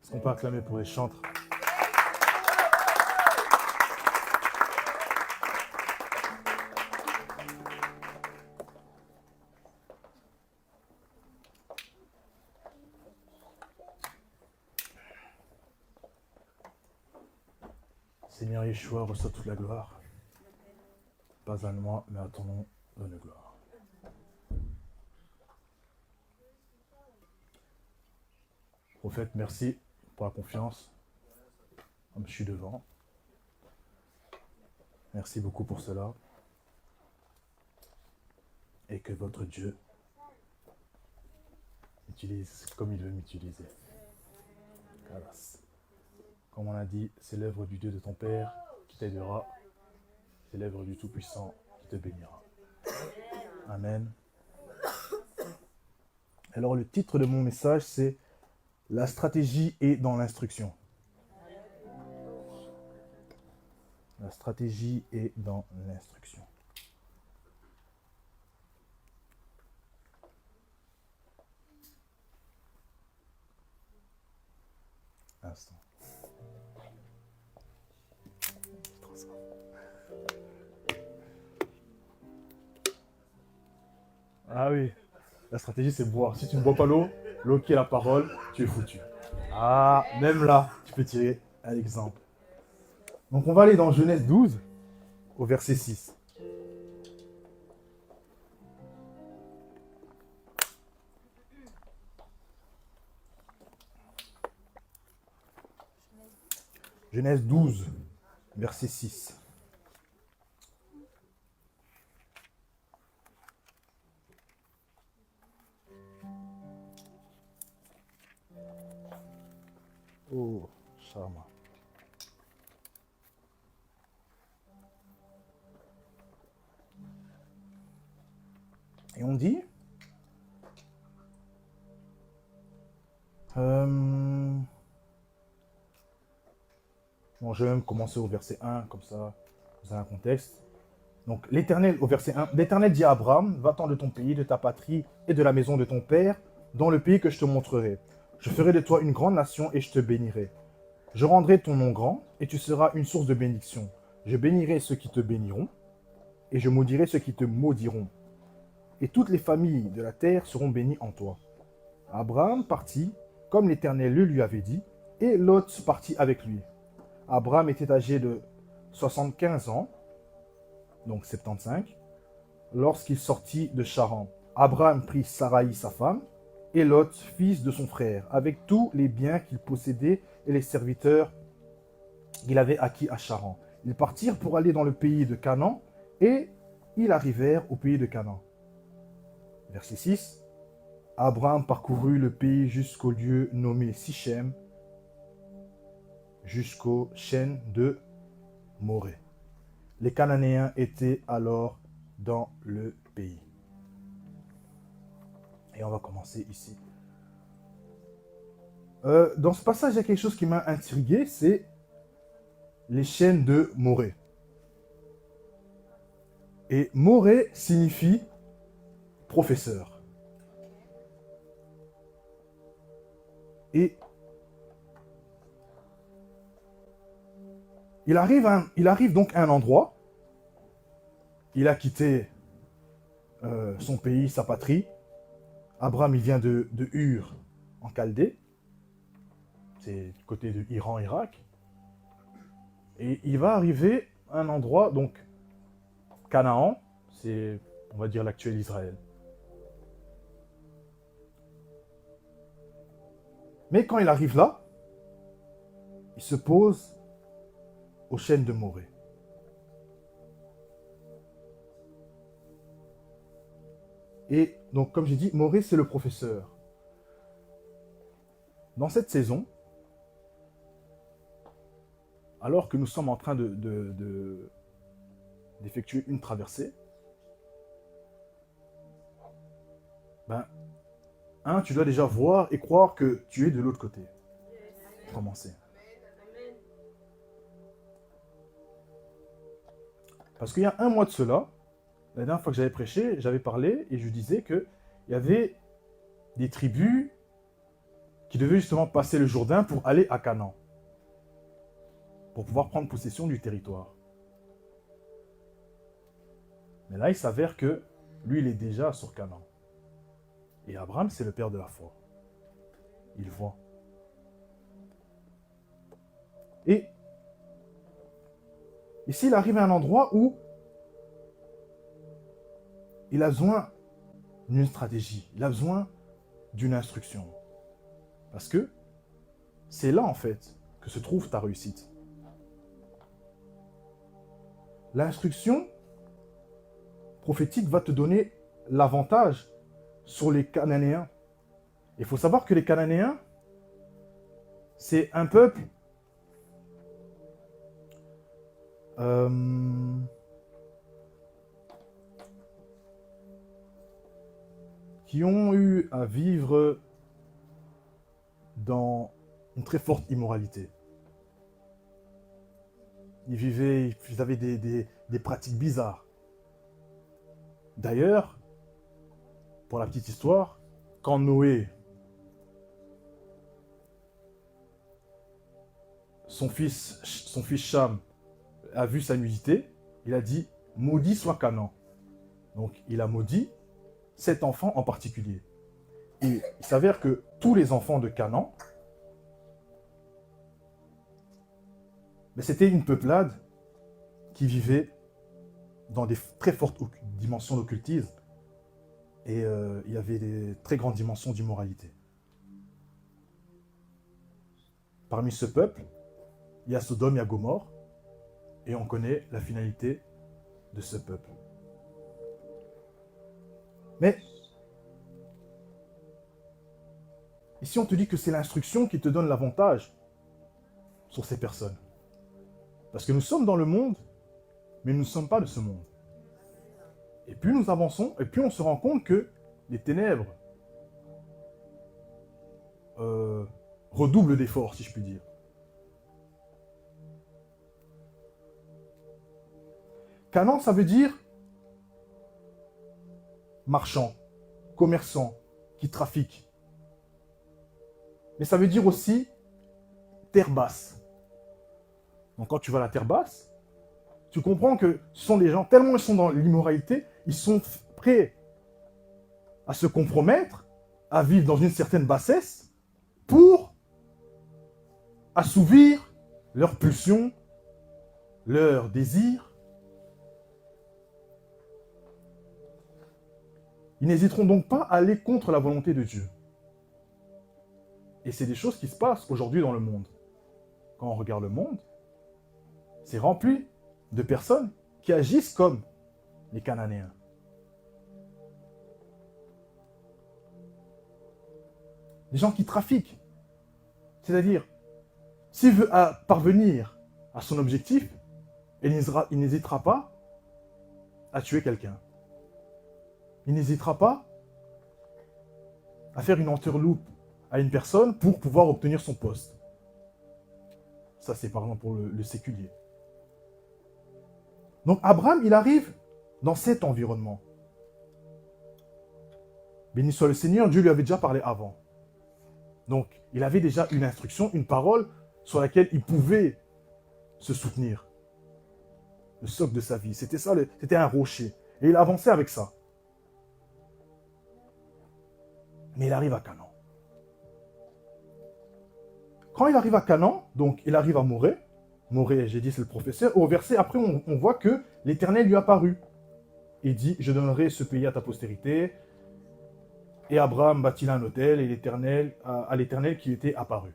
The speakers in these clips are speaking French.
Est-ce qu'on peut acclamer pour les chantres? Seigneur Yeshua, reçois toute la gloire. Pas à moi, mais à ton nom, donne gloire. Prophète, merci pour la confiance. Je suis devant. Merci beaucoup pour cela. Et que votre Dieu utilise comme il veut m'utiliser. Comme on a dit, c'est l'œuvre du Dieu de ton Père qui t'aidera. C'est l'œuvre du Tout-Puissant qui te bénira. Amen. Alors le titre de mon message, c'est « La stratégie est dans l'instruction ». La stratégie est dans l'instruction. Instant. Ah oui, la stratégie c'est boire. Si tu ne bois pas l'eau qui est la parole, tu es foutu. Ah, même là, tu peux tirer un exemple. Donc on va aller dans Genèse 12, au verset 6. Genèse 12, verset 6. Oh, Shama. Et on dit, bon, je vais même commencer au verset 1, comme ça, vous avez un contexte. Donc, l'Éternel, au verset 1, l'Éternel dit à Abraham, va-t'en de ton pays, de ta patrie et de la maison de ton père, dans le pays que je te montrerai. Je ferai de toi une grande nation et je te bénirai. Je rendrai ton nom grand et tu seras une source de bénédiction. Je bénirai ceux qui te béniront et je maudirai ceux qui te maudiront. Et toutes les familles de la terre seront bénies en toi. Abraham partit, comme l'Éternel le lui avait dit, et Lot partit avec lui. Abraham était âgé de 75 ans, donc 75, lorsqu'il sortit de Charan. Abraham prit Saraï sa femme, et Lot, fils de son frère, avec tous les biens qu'il possédait et les serviteurs qu'il avait acquis à Charan. Ils partirent pour aller dans le pays de Canaan, et ils arrivèrent au pays de Canaan. Verset 6. Abraham parcourut le pays jusqu'au lieu nommé Sichem, jusqu'aux chênes de Morée. Les Cananéens étaient alors dans le pays. Et on va commencer ici. Dans ce passage, il y a quelque chose qui m'a intrigué, c'est les chênes de Morée. Et Morée signifie professeur. Et il arrive donc à un endroit, il a quitté son pays, sa patrie. Abraham, il vient de Ur, en Chaldée. C'est du côté de Iran, Irak. Et il va arriver à un endroit, donc Canaan, c'est, on va dire, l'actuel Israël. Mais quand il arrive là, il se pose aux chênes de Morée. Et donc, comme j'ai dit, Morée, c'est le professeur. Dans cette saison, alors que nous sommes en train d'effectuer une traversée, tu dois déjà voir et croire que tu es de l'autre côté. Commencer. Parce qu'il y a un mois de cela, la dernière fois que j'avais prêché, j'avais parlé et je disais qu'il y avait des tribus qui devaient justement passer le Jourdain pour aller à Canaan, pour pouvoir prendre possession du territoire. Mais là, il s'avère que lui, il est déjà sur Canaan. Et Abraham, c'est le père de la foi. Il voit. Et ici, il arrive à un endroit où il a besoin d'une stratégie, il a besoin d'une instruction. Parce que c'est là, en fait, que se trouve ta réussite. L'instruction prophétique va te donner l'avantage sur les Cananéens. Il faut savoir que les Cananéens, c'est un peuple qui ont eu à vivre dans une très forte immoralité. Ils avaient des pratiques bizarres. D'ailleurs, pour la petite histoire, quand Noé, son fils Cham, a vu sa nudité, il a dit « Maudit soit Canaan ». Donc, il a maudit cet enfant en particulier. Et il s'avère que tous les enfants de Canaan, c'était une peuplade qui vivait dans des très fortes dimensions d'occultisme et il y avait des très grandes dimensions d'immoralité. Parmi ce peuple, il y a Sodome, il y a Gomorrhe, et on connaît la finalité de ce peuple. Mais ici, on te dit que c'est l'instruction qui te donne l'avantage sur ces personnes. Parce que nous sommes dans le monde, mais nous ne sommes pas de ce monde. Et plus nous avançons, et plus on se rend compte que les ténèbres redoublent d'efforts, si je puis dire. Canaan, ça veut dire marchand, commerçant, qui trafique. Mais ça veut dire aussi terre basse. Donc quand tu vas à la terre basse, tu comprends que ce sont des gens, tellement ils sont dans l'immoralité, ils sont prêts à se compromettre, à vivre dans une certaine bassesse, pour assouvir leurs pulsions, leurs désirs. Ils n'hésiteront donc pas à aller contre la volonté de Dieu. Et c'est des choses qui se passent aujourd'hui dans le monde. Quand on regarde le monde, c'est rempli de personnes qui agissent comme les Cananéens. Des gens qui trafiquent. C'est-à-dire, s'il veut parvenir à son objectif, il n'hésitera pas à tuer quelqu'un. Il n'hésitera pas à faire une entourloupe à une personne pour pouvoir obtenir son poste. Ça, c'est par exemple pour le séculier. Donc Abraham, il arrive dans cet environnement. Béni soit le Seigneur, Dieu lui avait déjà parlé avant. Donc, il avait déjà une instruction, une parole sur laquelle il pouvait se soutenir. Le socle de sa vie, c'était ça, c'était un rocher. Et il avançait avec ça. Mais il arrive à Canaan. Quand il arrive à Canaan, donc il arrive à Morée. Morée, j'ai dit, c'est le professeur. Au verset, après, on voit que l'Éternel lui apparut. Il dit, je donnerai ce pays à ta postérité. Et Abraham bâtit un autel et à l'Éternel qui lui était apparu.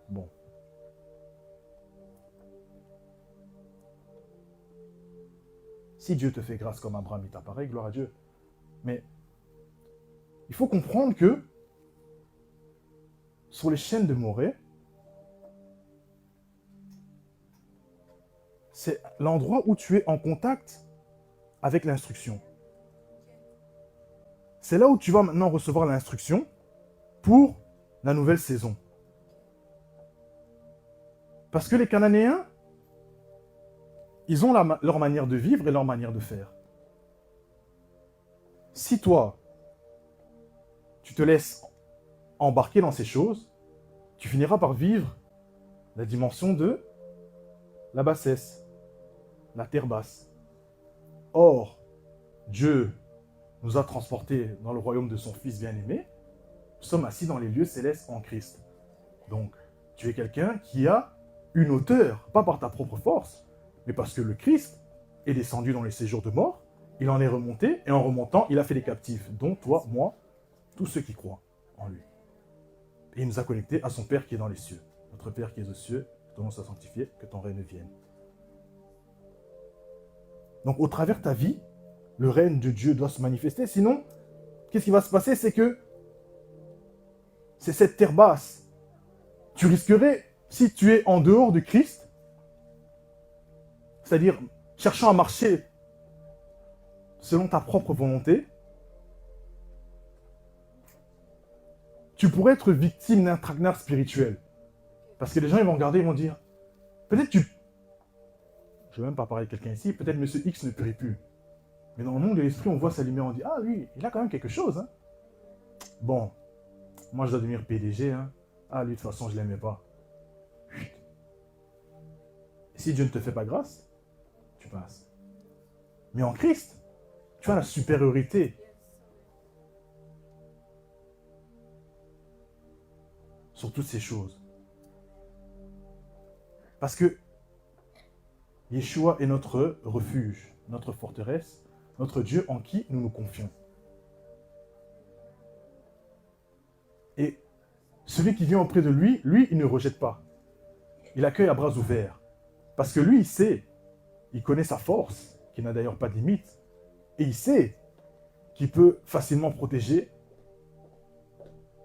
Bon. Si Dieu te fait grâce comme Abraham, il t'apparaît, gloire à Dieu. Mais il faut comprendre que sur les chaînes de Morée, c'est l'endroit où tu es en contact avec l'instruction. C'est là où tu vas maintenant recevoir l'instruction pour la nouvelle saison. Parce que les Cananéens, ils ont leur manière de vivre et leur manière de faire. Si toi, tu te laisses embarquer dans ces choses, tu finiras par vivre la dimension de la bassesse, la terre basse. Or, Dieu nous a transportés dans le royaume de son Fils bien-aimé. Nous sommes assis dans les lieux célestes en Christ. Donc, tu es quelqu'un qui a une hauteur, pas par ta propre force, mais parce que le Christ est descendu dans les séjours de mort, il en est remonté, et en remontant, il a fait des captifs, dont toi, moi, tous ceux qui croient en lui. Et il nous a connectés à son Père qui est dans les cieux. Notre Père qui est aux cieux, que ton nom soit sanctifié, que ton règne vienne. Donc, au travers de ta vie, le règne de Dieu doit se manifester. Sinon, qu'est-ce qui va se passer? C'est que c'est cette terre basse. Tu risquerais, si tu es en dehors de Christ, c'est-à-dire cherchant à marcher selon ta propre volonté, tu pourrais être victime d'un traquenard spirituel. Parce que les gens, ils vont regarder, ils vont dire, peut-être tu... Je ne vais même pas parler de quelqu'un ici, peut-être Monsieur X ne prie plus. Mais dans le monde de l'esprit, on voit sa lumière, on dit, ah lui, il a quand même quelque chose. Hein. Bon, moi je dois devenir PDG. Hein. Ah lui, de toute façon, je ne l'aimais pas. Chut. Et si Dieu ne te fait pas grâce, tu passes. Mais en Christ, tu as la supériorité. Sur toutes ces choses. Parce que Yeshua est notre refuge, notre forteresse, notre Dieu en qui nous nous confions. Et celui qui vient auprès de lui, il ne rejette pas. Il accueille à bras ouverts. Parce que lui, il sait, il connaît sa force, qui n'a d'ailleurs pas de limite, et il sait qu'il peut facilement protéger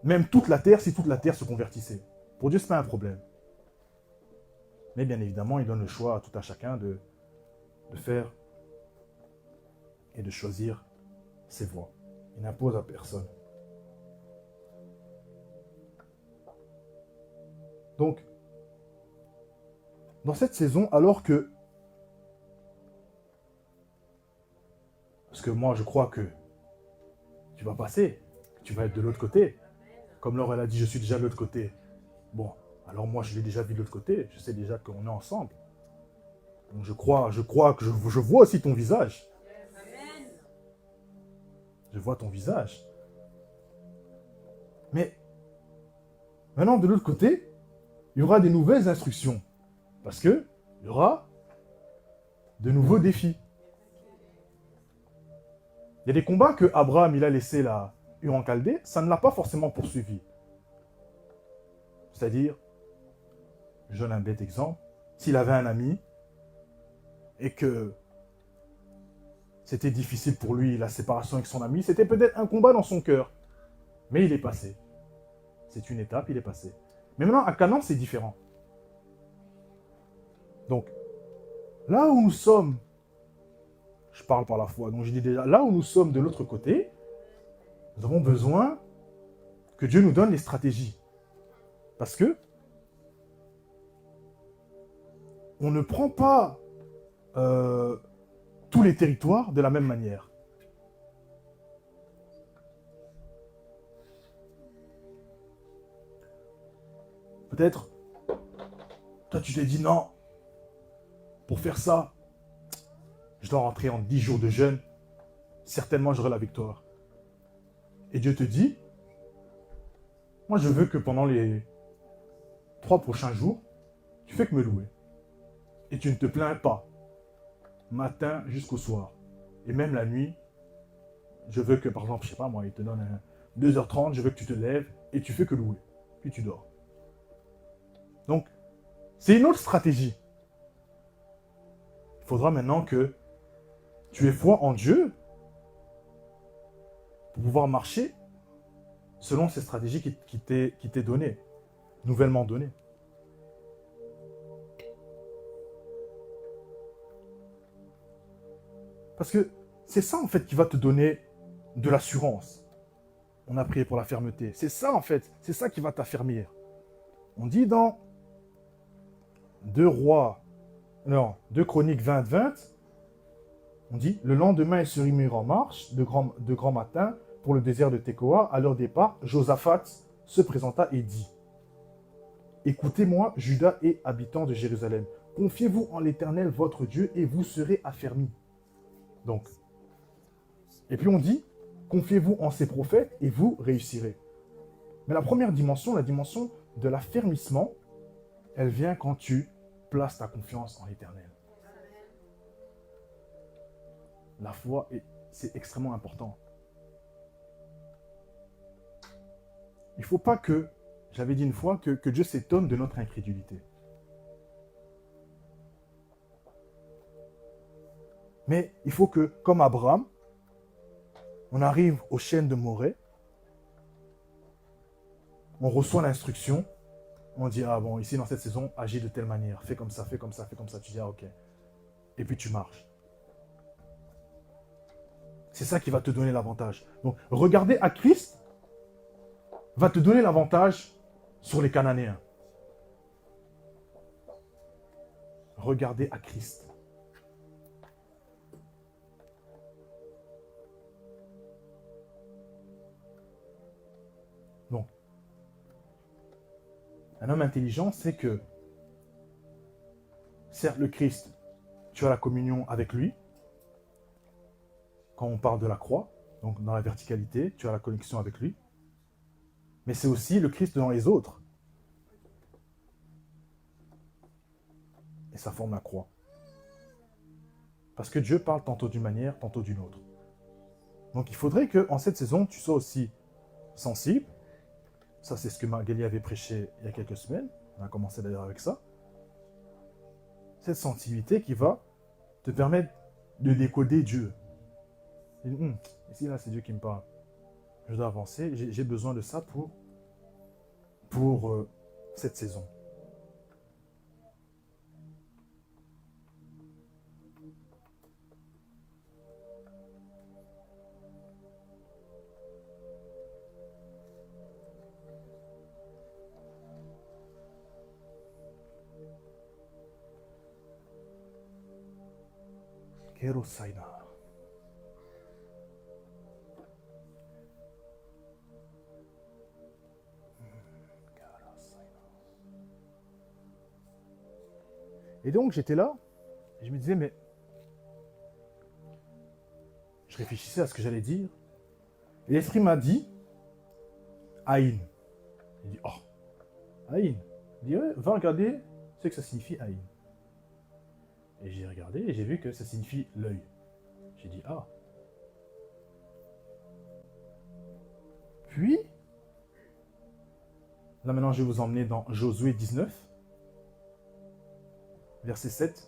même toute la terre, si toute la terre se convertissait. Pour Dieu, ce n'est pas un problème. Mais bien évidemment, il donne le choix à tout un chacun de faire et de choisir ses voies. Il n'impose à personne. Donc, dans cette saison, alors que... Parce que moi, je crois que tu vas passer, que tu vas être de l'autre côté. Comme Laure, elle a dit, je suis déjà de l'autre côté. Bon, alors moi, je l'ai déjà vu de l'autre côté. Je sais déjà qu'on est ensemble. Donc je crois que je vois aussi ton visage. Je vois ton visage. Mais maintenant, de l'autre côté, il y aura des nouvelles instructions. Parce que il y aura de nouveaux défis. Il y a des combats que Abraham il a laissé là, en Chaldée, ça ne l'a pas forcément poursuivi. C'est-à-dire, je donne un bête exemple, s'il avait un ami et que c'était difficile pour lui, la séparation avec son ami, c'était peut-être un combat dans son cœur. Mais il est passé. C'est une étape, il est passé. Mais maintenant, à Canaan, c'est différent. Donc, là où nous sommes, je parle par la foi, donc je dis déjà, là où nous sommes de l'autre côté, nous avons besoin que Dieu nous donne les stratégies. Parce que on ne prend pas tous les territoires de la même manière. Peut-être, toi tu t'es dit non, pour faire ça, je dois rentrer en 10 jours de jeûne, certainement j'aurai la victoire. Et Dieu te dit, moi je veux que pendant les 3 prochains jours, tu fais que me louer. Et tu ne te plains pas, matin jusqu'au soir. Et même la nuit, je veux que, par exemple, je sais pas moi, il te donne 2h30, je veux que tu te lèves et tu fais que louer. Puis tu dors. Donc, c'est une autre stratégie. Il faudra maintenant que tu aies foi en Dieu pour pouvoir marcher selon ces stratégies qui t'est donnée, nouvellement donnée. Parce que c'est ça, en fait, qui va te donner de l'assurance. On a prié pour la fermeté. C'est ça, en fait. C'est ça qui va t'affermir. On dit dans 2 Chroniques 20-20, on dit, le lendemain, ils se remirent en marche de grand matin pour le désert de Tekoa. À leur départ, Josaphat se présenta et dit, Écoutez-moi, Judas et habitants de Jérusalem. Confiez-vous en l'Éternel, votre Dieu, et vous serez affermis. Donc, et puis on dit, confiez-vous en ses prophètes et vous réussirez. Mais la première dimension, la dimension de l'affermissement, elle vient quand tu places ta confiance en l'Éternel. La foi, c'est extrêmement important. Il ne faut pas que, j'avais dit une fois, que Dieu s'étonne de notre incrédulité. Mais il faut que, comme Abraham, on arrive aux chênes de Morée, on reçoit l'instruction, on dit, ah bon, ici dans cette saison, agis de telle manière, fais comme ça, fais comme ça, fais comme ça. Tu dis, ah ok. Et puis tu marches. C'est ça qui va te donner l'avantage. Donc, regarder à Christ va te donner l'avantage sur les Cananéens. Regardez à Christ. Donc, un homme intelligent sait que, certes, le Christ, tu as la communion avec lui. Quand on parle de la croix, donc dans la verticalité, tu as la connexion avec lui. Mais c'est aussi le Christ dans les autres. Et ça forme la croix. Parce que Dieu parle tantôt d'une manière, tantôt d'une autre. Donc il faudrait qu'en cette saison, tu sois aussi sensible. Ça, c'est ce que Magali avait prêché il y a quelques semaines. On a commencé d'ailleurs avec ça. Cette sensibilité qui va te permettre de décoder Dieu. Ici, là, c'est Dieu qui me parle. Je dois avancer. J'ai besoin de ça pour cette saison. Kerosaina. Et donc j'étais là, et je me disais, mais je réfléchissais à ce que j'allais dire, et l'esprit m'a dit, Aïn. Il dit, oh, Aïn. Il dit, ouais, va regarder ce que ça signifie Aïn. Et j'ai regardé et j'ai vu que ça signifie l'œil. J'ai dit, ah. Puis, là maintenant je vais vous emmener dans Josué 19, verset 7.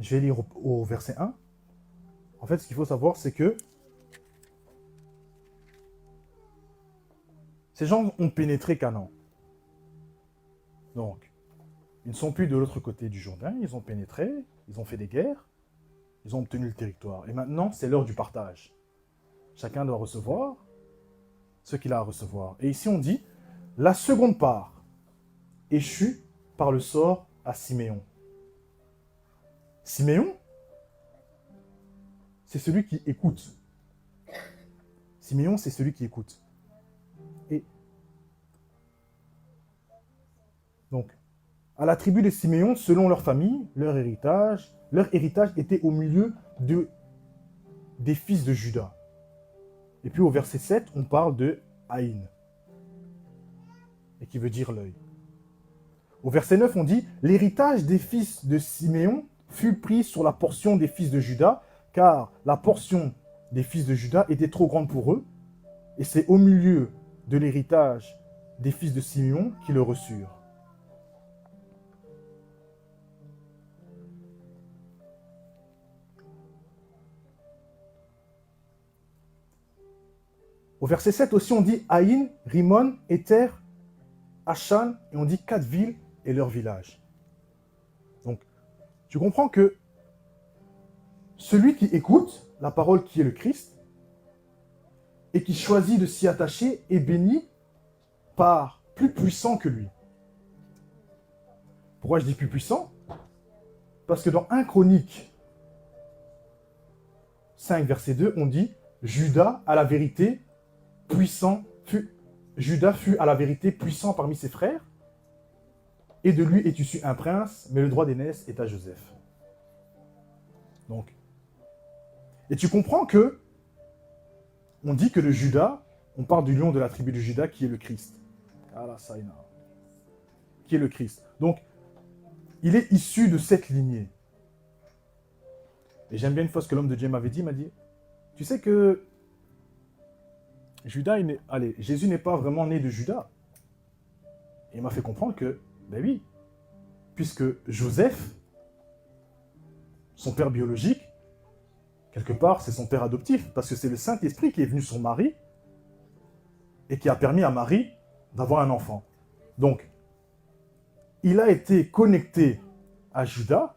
Je vais lire au verset 1. En fait, ce qu'il faut savoir, c'est que ces gens ont pénétré Canaan. Donc, ils ne sont plus de l'autre côté du Jourdain, ils ont pénétré, ils ont fait des guerres, ils ont obtenu le territoire. Et maintenant, c'est l'heure du partage. Chacun doit recevoir ce qu'il a à recevoir. Et ici, on dit, la seconde part échut par le sort à Siméon. Siméon, c'est celui qui écoute. Siméon, c'est celui qui écoute. Et donc, à la tribu de Siméon, selon leur famille, leur héritage était au milieu des fils de Juda. Et puis au verset 7, on parle de Haïn, et qui veut dire l'œil. Au verset 9, on dit, l'héritage des fils de Siméon fut pris sur la portion des fils de Juda, car la portion des fils de Juda était trop grande pour eux, et c'est au milieu de l'héritage des fils de Siméon qu'ils le reçurent. Au verset 7 aussi, on dit Haïn, Rimon, Éther, Achan, et on dit 4 villes et leurs villages. Donc, tu comprends que celui qui écoute la parole qui est le Christ et qui choisit de s'y attacher est béni par plus puissant que lui. Pourquoi je dis plus puissant? Parce que dans 1 Chronique 5, verset 2, on dit Judas à la vérité puissant Judas fut à la vérité puissant parmi ses frères, et de lui est issu un prince, mais le droit d'aînesse est à Joseph. Donc, et tu comprends que on dit que le Judas, on parle du lion de la tribu de Judas qui est le Christ. Qui est le Christ. Donc, il est issu de cette lignée. Et j'aime bien une fois ce que l'homme de Dieu m'avait dit, il m'a dit, tu sais que Jésus n'est pas vraiment né de Judas. Et il m'a fait comprendre que, ben oui, puisque Joseph, son père biologique, quelque part, c'est son père adoptif, parce que c'est le Saint-Esprit qui est venu sur Marie et qui a permis à Marie d'avoir un enfant. Donc, il a été connecté à Judas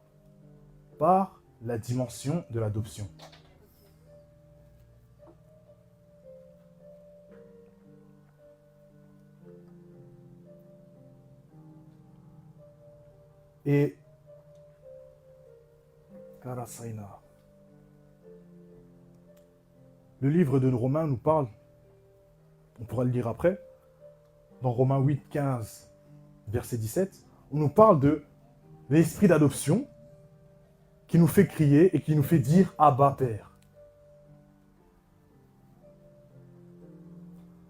par la dimension de l'adoption. Et Karasaina. Le livre de Romains nous parle, on pourra le lire après, dans Romains 8, 15, verset 17, on nous parle de l'esprit d'adoption qui nous fait crier et qui nous fait dire Abba Père.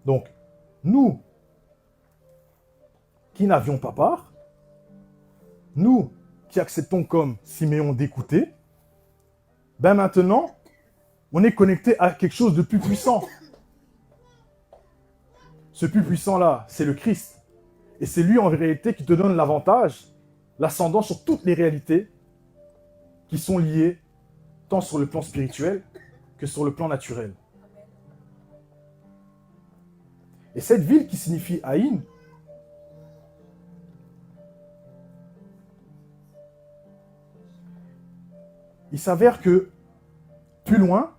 Donc, nous qui n'avions pas part, nous qui acceptons comme Siméon d'écouter, ben maintenant, on est connecté à quelque chose de plus puissant. Ce plus puissant-là, c'est le Christ. Et c'est lui en réalité qui te donne l'avantage, l'ascendant sur toutes les réalités qui sont liées tant sur le plan spirituel que sur le plan naturel. Et cette ville qui signifie Haïn, il s'avère que plus loin,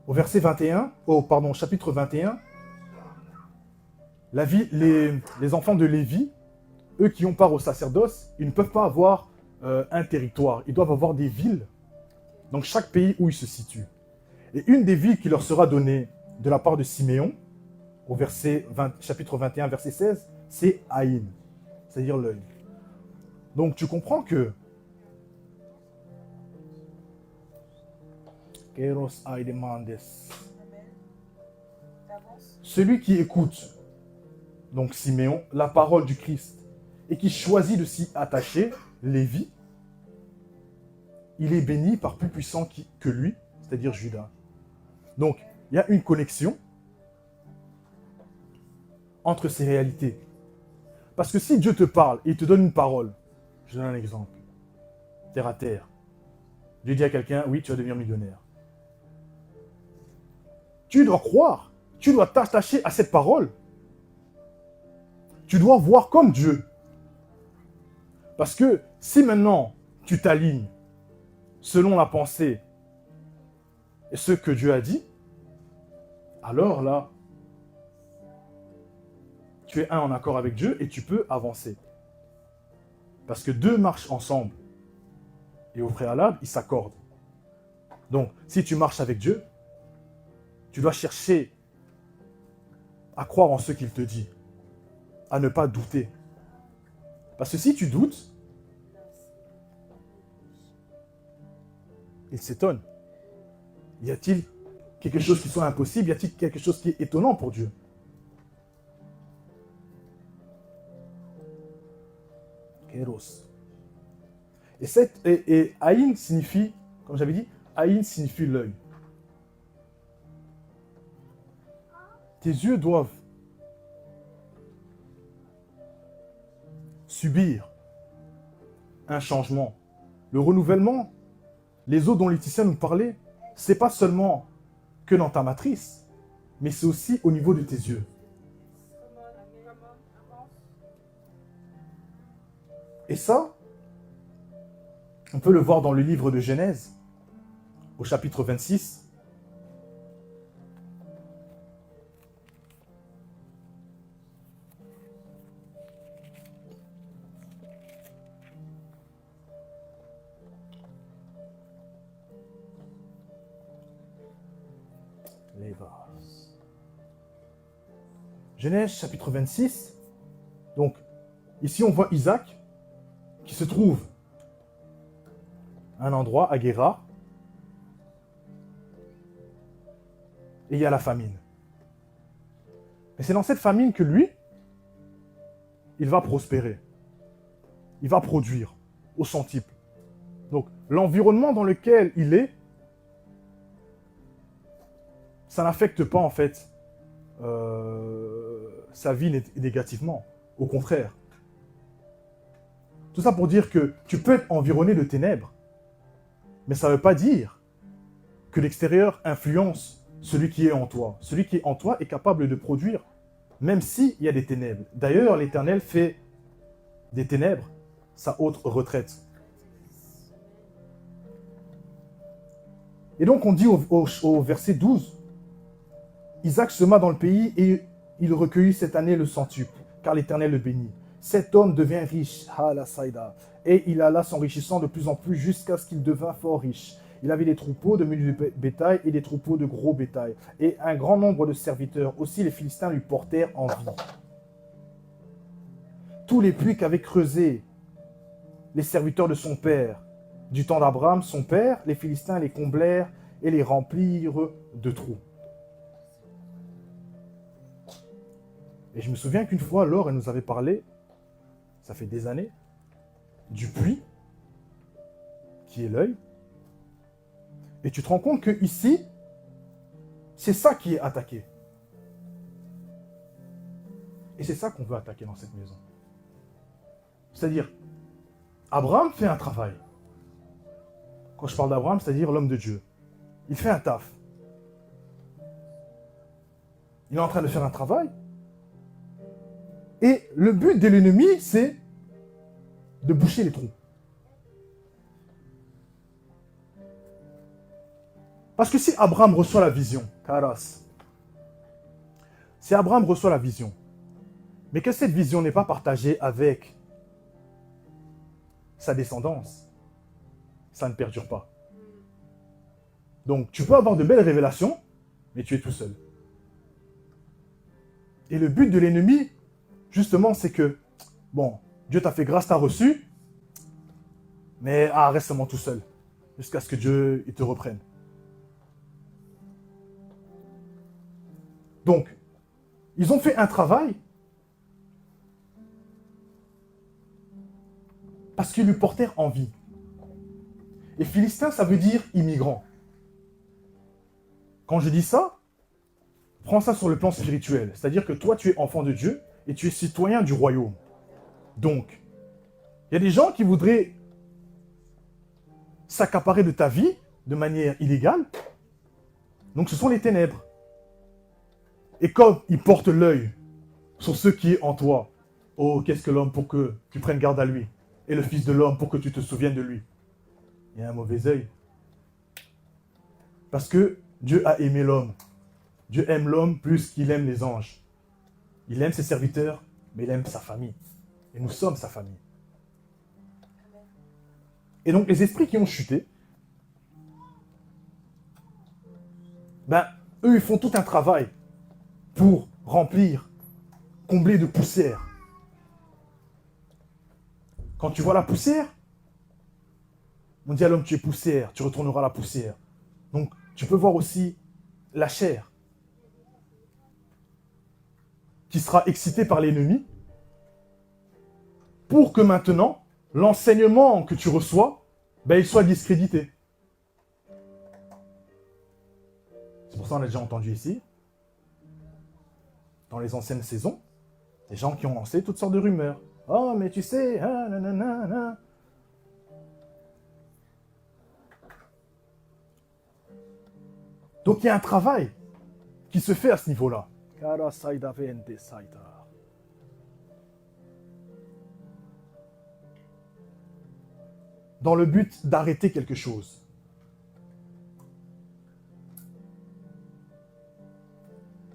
au verset 21, chapitre 21, les enfants de Lévi, eux qui ont part au sacerdoce, ils ne peuvent pas avoir un territoire, ils doivent avoir des villes, donc chaque pays où ils se situent. Et une des villes qui leur sera donnée de la part de Siméon, au chapitre 21, verset 16, c'est Haïn, c'est-à-dire l'œil. Donc tu comprends que celui qui écoute, donc Siméon, la parole du Christ, et qui choisit de s'y attacher, Lévi, il est béni par plus puissant que lui, c'est-à-dire Judas. Donc, il y a une connexion entre ces réalités. Parce que si Dieu te parle et il te donne une parole, je donne un exemple, terre à terre, Dieu dit à quelqu'un, oui, tu vas devenir millionnaire. Tu dois croire, tu dois t'attacher à cette parole. Tu dois voir comme Dieu. Parce que si maintenant tu t'alignes selon la pensée et ce que Dieu a dit, alors là, tu es en accord avec Dieu et tu peux avancer. Parce que deux marchent ensemble. Et au préalable, ils s'accordent. Donc, si tu marches avec Dieu, tu dois chercher à croire en ce qu'il te dit, à ne pas douter. Parce que si tu doutes, il s'étonne. Y a-t-il quelque chose qui soit impossible? Y a-t-il quelque chose qui est étonnant pour Dieu? Kéros. Et Haïn signifie, comme j'avais dit, Haïn signifie l'œil. Tes yeux doivent subir un changement. Le renouvellement, les eaux dont Laetitia nous parlait, c'est pas seulement que dans ta matrice, mais c'est aussi au niveau de tes yeux. Et ça, on peut le voir dans le livre de Genèse, au chapitre 26. Les vases. Genèse chapitre 26. Donc, ici on voit Isaac qui se trouve à un endroit, à Guérar, et il y a la famine. Et c'est dans cette famine que lui, il va prospérer. Il va produire au centuple. Donc, l'environnement dans lequel il est, ça n'affecte pas en fait sa vie négativement. Au contraire. Tout ça pour dire que tu peux être environné de ténèbres, mais ça ne veut pas dire que l'extérieur influence celui qui est en toi. Celui qui est en toi est capable de produire, même s'il y a des ténèbres. D'ailleurs, l'Éternel fait des ténèbres sa haute retraite. Et donc on dit au verset 12, Isaac sema dans le pays et il recueillit cette année le centuple, car l'Éternel le bénit. Cet homme devient riche, et il alla s'enrichissant de plus en plus jusqu'à ce qu'il devint fort riche. Il avait des troupeaux de menu de bétail et des troupeaux de gros bétail, et un grand nombre de serviteurs. Aussi les Philistins lui portèrent envie. Tous les puits qu'avaient creusés les serviteurs de son père, du temps d'Abraham, son père, les Philistins les comblèrent et les remplirent de trous. Et je me souviens qu'une fois, Laure, elle nous avait parlé, ça fait des années, du puits, qui est l'œil. Et tu te rends compte que ici, c'est ça qui est attaqué. Et c'est ça qu'on veut attaquer dans cette maison. C'est-à-dire, Abraham fait un travail. Quand je parle d'Abraham, c'est-à-dire l'homme de Dieu. Il fait un taf. Il est en train de faire un travail. Et le but de l'ennemi, c'est de boucher les trous. Parce que si Abraham reçoit la vision, Karas, si Abraham reçoit la vision, mais que cette vision n'est pas partagée avec sa descendance, ça ne perdure pas. Donc, tu peux avoir de belles révélations, mais tu es tout seul. Et le but de l'ennemi, justement, c'est que, bon, Dieu t'a fait grâce, t'as reçu, mais reste seulement tout seul, jusqu'à ce que Dieu il te reprenne. Donc, ils ont fait un travail parce qu'ils lui portèrent envie. Et Philistin, ça veut dire immigrant. Quand je dis ça, prends ça sur le plan spirituel. C'est-à-dire que toi, tu es enfant de Dieu et tu es citoyen du royaume. Donc, il y a des gens qui voudraient s'accaparer de ta vie de manière illégale. Donc, ce sont les ténèbres. Et comme ils portent l'œil sur ce qui est en toi, oh, qu'est-ce que l'homme pour que tu prennes garde à lui, et le Fils de l'homme pour que tu te souviennes de lui. Il y a un mauvais œil. Parce que Dieu a aimé l'homme. Dieu aime l'homme plus qu'il aime les anges. Il aime ses serviteurs, mais il aime sa famille. Et nous sommes sa famille. Et donc les esprits qui ont chuté, eux, ils font tout un travail pour remplir, combler de poussière. Quand tu vois la poussière, on dit à l'homme, tu es poussière, tu retourneras à la poussière. Donc, tu peux voir aussi la chair qui sera excitée par l'ennemi pour que maintenant, l'enseignement que tu reçois, il soit discrédité. C'est pour ça qu'on a déjà entendu ici, dans les anciennes saisons, des gens qui ont lancé toutes sortes de rumeurs. Oh, mais tu sais, hein, nanana, nan. Donc il y a un travail qui se fait à ce niveau-là. Dans le but d'arrêter quelque chose.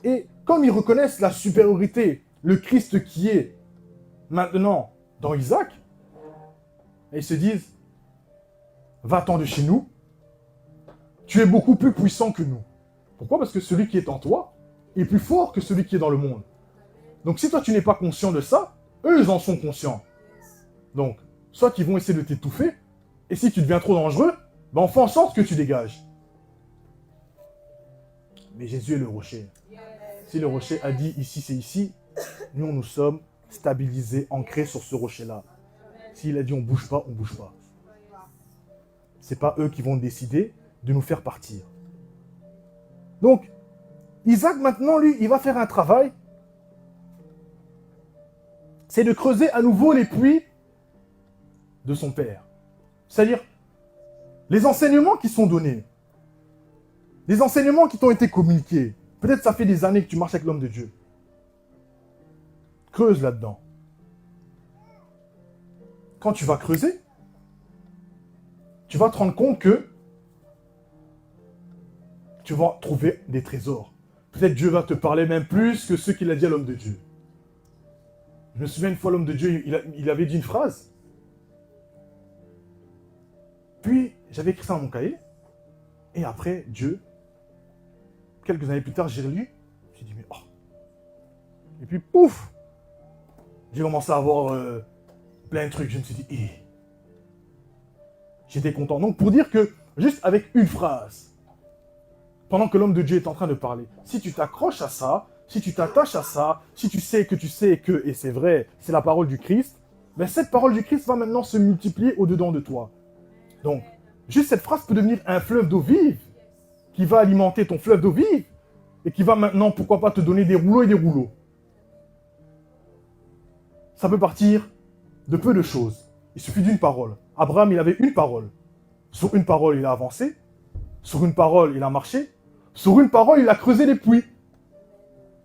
Et comme ils reconnaissent la supériorité, le Christ qui est maintenant dans Isaac, et ils se disent, va-t'en de chez nous, tu es beaucoup plus puissant que nous. Pourquoi? Parce que celui qui est en toi est plus fort que celui qui est dans le monde. Donc si toi tu n'es pas conscient de ça, eux ils en sont conscients. Donc, soit ils vont essayer de t'étouffer, et si tu deviens trop dangereux, ben on fait en sorte que tu dégages. Mais Jésus est le rocher. Si le rocher a dit ici c'est ici, nous sommes stabilisés, ancrés sur ce rocher-là. S'il a dit on bouge pas, on bouge pas. C'est pas eux qui vont décider de nous faire partir. Donc, Isaac maintenant, lui, il va faire un travail. C'est de creuser à nouveau les puits de son père. C'est-à-dire, les enseignements qui sont donnés, les enseignements qui t'ont été communiqués, peut-être ça fait des années que tu marches avec l'homme de Dieu. Creuse là-dedans. Quand tu vas creuser, tu vas te rendre compte que tu vas trouver des trésors. Peut-être Dieu va te parler même plus que ce qu'il a dit à l'homme de Dieu. Je me souviens une fois, l'homme de Dieu, il avait dit une phrase. Puis, j'avais écrit ça dans mon cahier. Et après, Dieu, quelques années plus tard, j'ai relu. J'ai dit, mais oh. Et puis, pouf, j'ai commencé à avoir plein de trucs. Je me suis dit, j'étais content. Donc, pour dire que, juste avec une phrase, pendant que l'homme de Dieu est en train de parler, si tu t'accroches à ça, si tu t'attaches à ça, si tu sais que, et c'est vrai, c'est la parole du Christ, ben cette parole du Christ va maintenant se multiplier au-dedans de toi. Donc, juste cette phrase peut devenir un fleuve d'eau vive, qui va alimenter ton fleuve d'eau vive, et qui va maintenant, pourquoi pas, te donner des rouleaux et des rouleaux. Ça peut partir de peu de choses. Il suffit d'une parole. Abraham, il avait une parole. Sur une parole, il a avancé. Sur une parole, il a marché. Sur une parole, il a creusé des puits.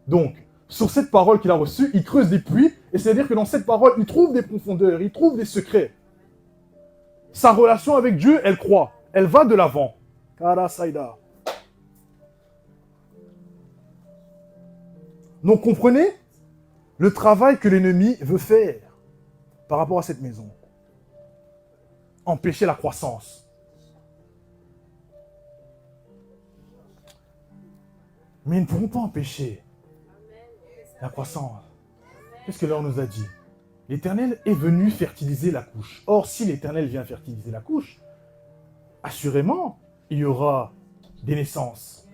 Donc, sur cette parole qu'il a reçue, il creuse des puits, et c'est-à-dire que dans cette parole, il trouve des profondeurs, il trouve des secrets. Sa relation avec Dieu, elle croît, elle va de l'avant. Karasaïda. Donc, comprenez le travail que l'ennemi veut faire par rapport à cette maison. Empêcher la croissance. Mais ils ne pourront pas empêcher la croissance. Qu'est-ce que l'Or nous a dit? L'Éternel est venu fertiliser la couche. Or, si l'Éternel vient fertiliser la couche, assurément, il y aura des naissances.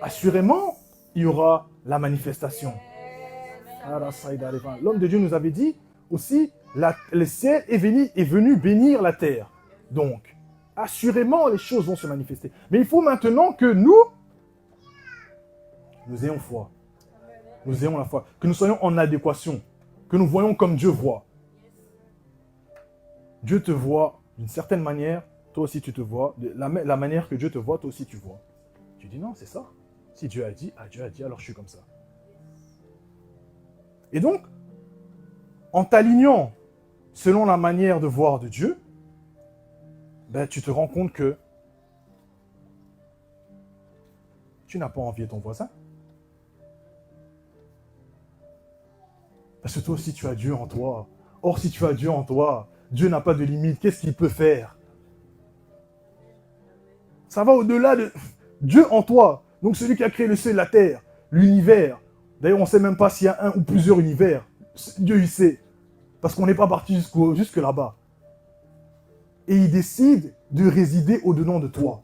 Assurément, il y aura la manifestation. L'homme de Dieu nous avait dit aussi, le ciel est venu bénir la terre. Donc, assurément, les choses vont se manifester. Mais il faut maintenant que nous ayons foi. Nous ayons la foi. Que nous soyons en adéquation. Que nous voyons comme Dieu voit. Dieu te voit d'une certaine manière, toi aussi tu te vois. De la manière que Dieu te voit, toi aussi tu vois. Tu dis non, c'est ça. Si Dieu a dit, alors je suis comme ça. Et donc, en t'alignant selon la manière de voir de Dieu, ben, tu te rends compte que tu n'as pas envié ton voisin. Parce que toi aussi, tu as Dieu en toi. Or, si tu as Dieu en toi, Dieu n'a pas de limite. Qu'est-ce qu'il peut faire? Ça va au-delà de Dieu en toi. Donc, celui qui a créé le ciel et la terre, l'univers. D'ailleurs, on ne sait même pas s'il y a un ou plusieurs univers. Dieu, il sait. Parce qu'on n'est pas parti jusque là-bas. Et il décide de résider au-dedans de toi.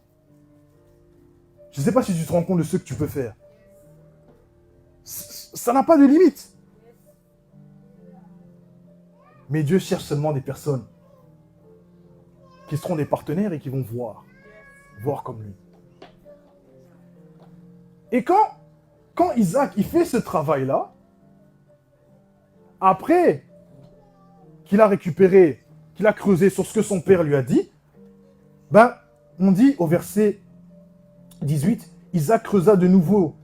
Je ne sais pas si tu te rends compte de ce que tu peux faire. Ça n'a pas de limite. Mais Dieu cherche seulement des personnes qui seront des partenaires et qui vont voir comme lui. Et quand Isaac il fait ce travail-là, après, qu'il a récupéré, qu'il a creusé sur ce que son père lui a dit, ben, on dit au verset 18, Isaac creusa de nouveau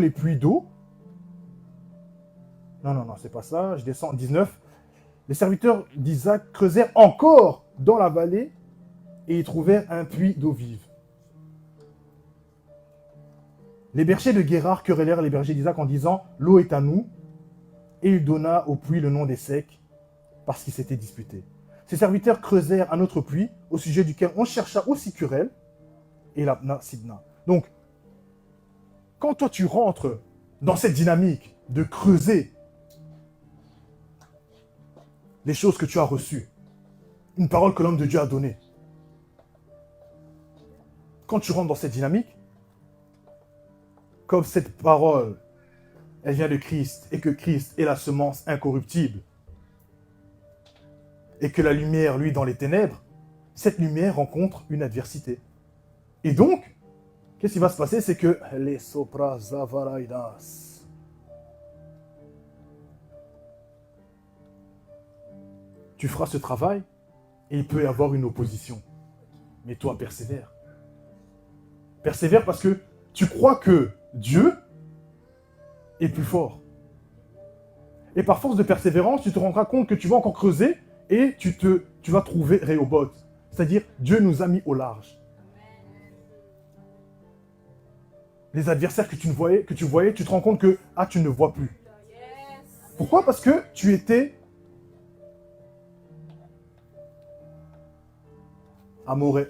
les puits d'eau. Non, c'est pas ça, je descends, 19. Les serviteurs d'Isaac creusèrent encore dans la vallée et y trouvèrent un puits d'eau vive. Les bergers de Guérard querellèrent les bergers d'Isaac en disant « L'eau est à nous », et il donna au puits le nom des secs, parce qu'ils s'étaient disputés. Ses serviteurs creusèrent un autre puits, au sujet duquel on chercha aussi querelle, et l'Abna Sidna. Donc, quand toi tu rentres dans cette dynamique de creuser les choses que tu as reçues, une parole que l'homme de Dieu a donnée, quand tu rentres dans cette dynamique, comme cette parole, elle vient de Christ, et que Christ est la semence incorruptible, et que la lumière, lui, dans les ténèbres, cette lumière rencontre une adversité. Et donc, qu'est-ce qui va se passer? C'est que les soprazavaraidas, tu feras ce travail, et il peut y avoir une opposition. Mais toi, persévère. Persévère parce que tu crois que Dieu est plus fort. Et par force de persévérance, tu te rendras compte que tu vas encore creuser et tu vas trouver Rehoboth. C'est-à-dire, Dieu nous a mis au large. Les adversaires que tu voyais, tu te rends compte que tu ne vois plus. Pourquoi? Parce que tu étais à Morée,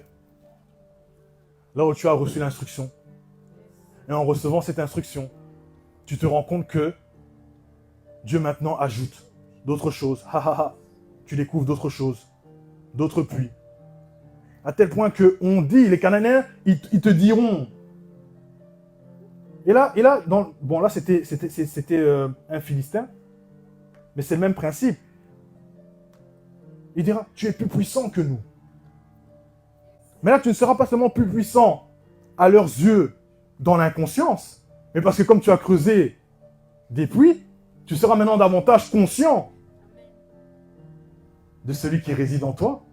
là où tu as reçu l'instruction. Et en recevant cette instruction, tu te rends compte que Dieu maintenant ajoute d'autres choses. Tu découvres d'autres choses, d'autres puits. À tel point qu'on dit, les Cananéens, ils te diront. Et là là c'était un Philistin, mais c'est le même principe. Il dira, tu es plus puissant que nous. Mais là, tu ne seras pas seulement plus puissant à leurs yeux dans l'inconscience, mais parce que comme tu as creusé des puits, tu seras maintenant davantage conscient de celui qui réside en toi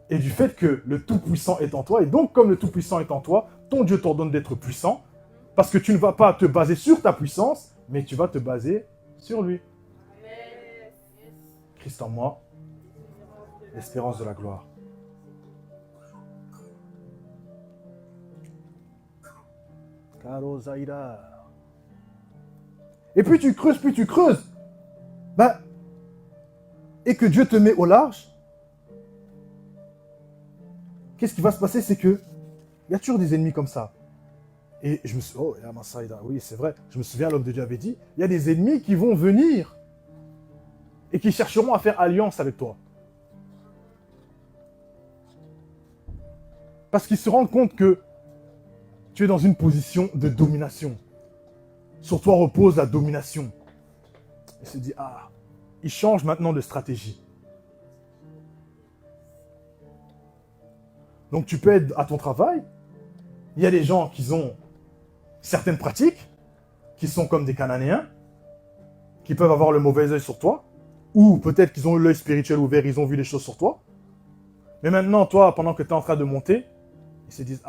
et du fait que le Tout-Puissant est en toi. Et donc, comme le Tout-Puissant est en toi, ton Dieu t'ordonne d'être puissant parce que tu ne vas pas te baser sur ta puissance, mais tu vas te baser sur lui. Christ en moi, l'espérance de la gloire. Et plus tu creuses, et que Dieu te met au large, qu'est-ce qui va se passer? C'est que il y a toujours des ennemis comme ça. Et je me suis oui, c'est vrai, je me souviens, l'homme de Dieu avait dit, il y a des ennemis qui vont venir et qui chercheront à faire alliance avec toi. Parce qu'ils se rendent compte que tu es dans une position de domination. Sur toi repose la domination. Il se dit, il change maintenant de stratégie. Donc tu peux être à ton travail. Il y a des gens qui ont certaines pratiques, qui sont comme des Cananéens, qui peuvent avoir le mauvais œil sur toi, ou peut-être qu'ils ont eu l'œil spirituel ouvert, ils ont vu les choses sur toi. Mais maintenant, toi, pendant que tu es en train de monter, ils se disent,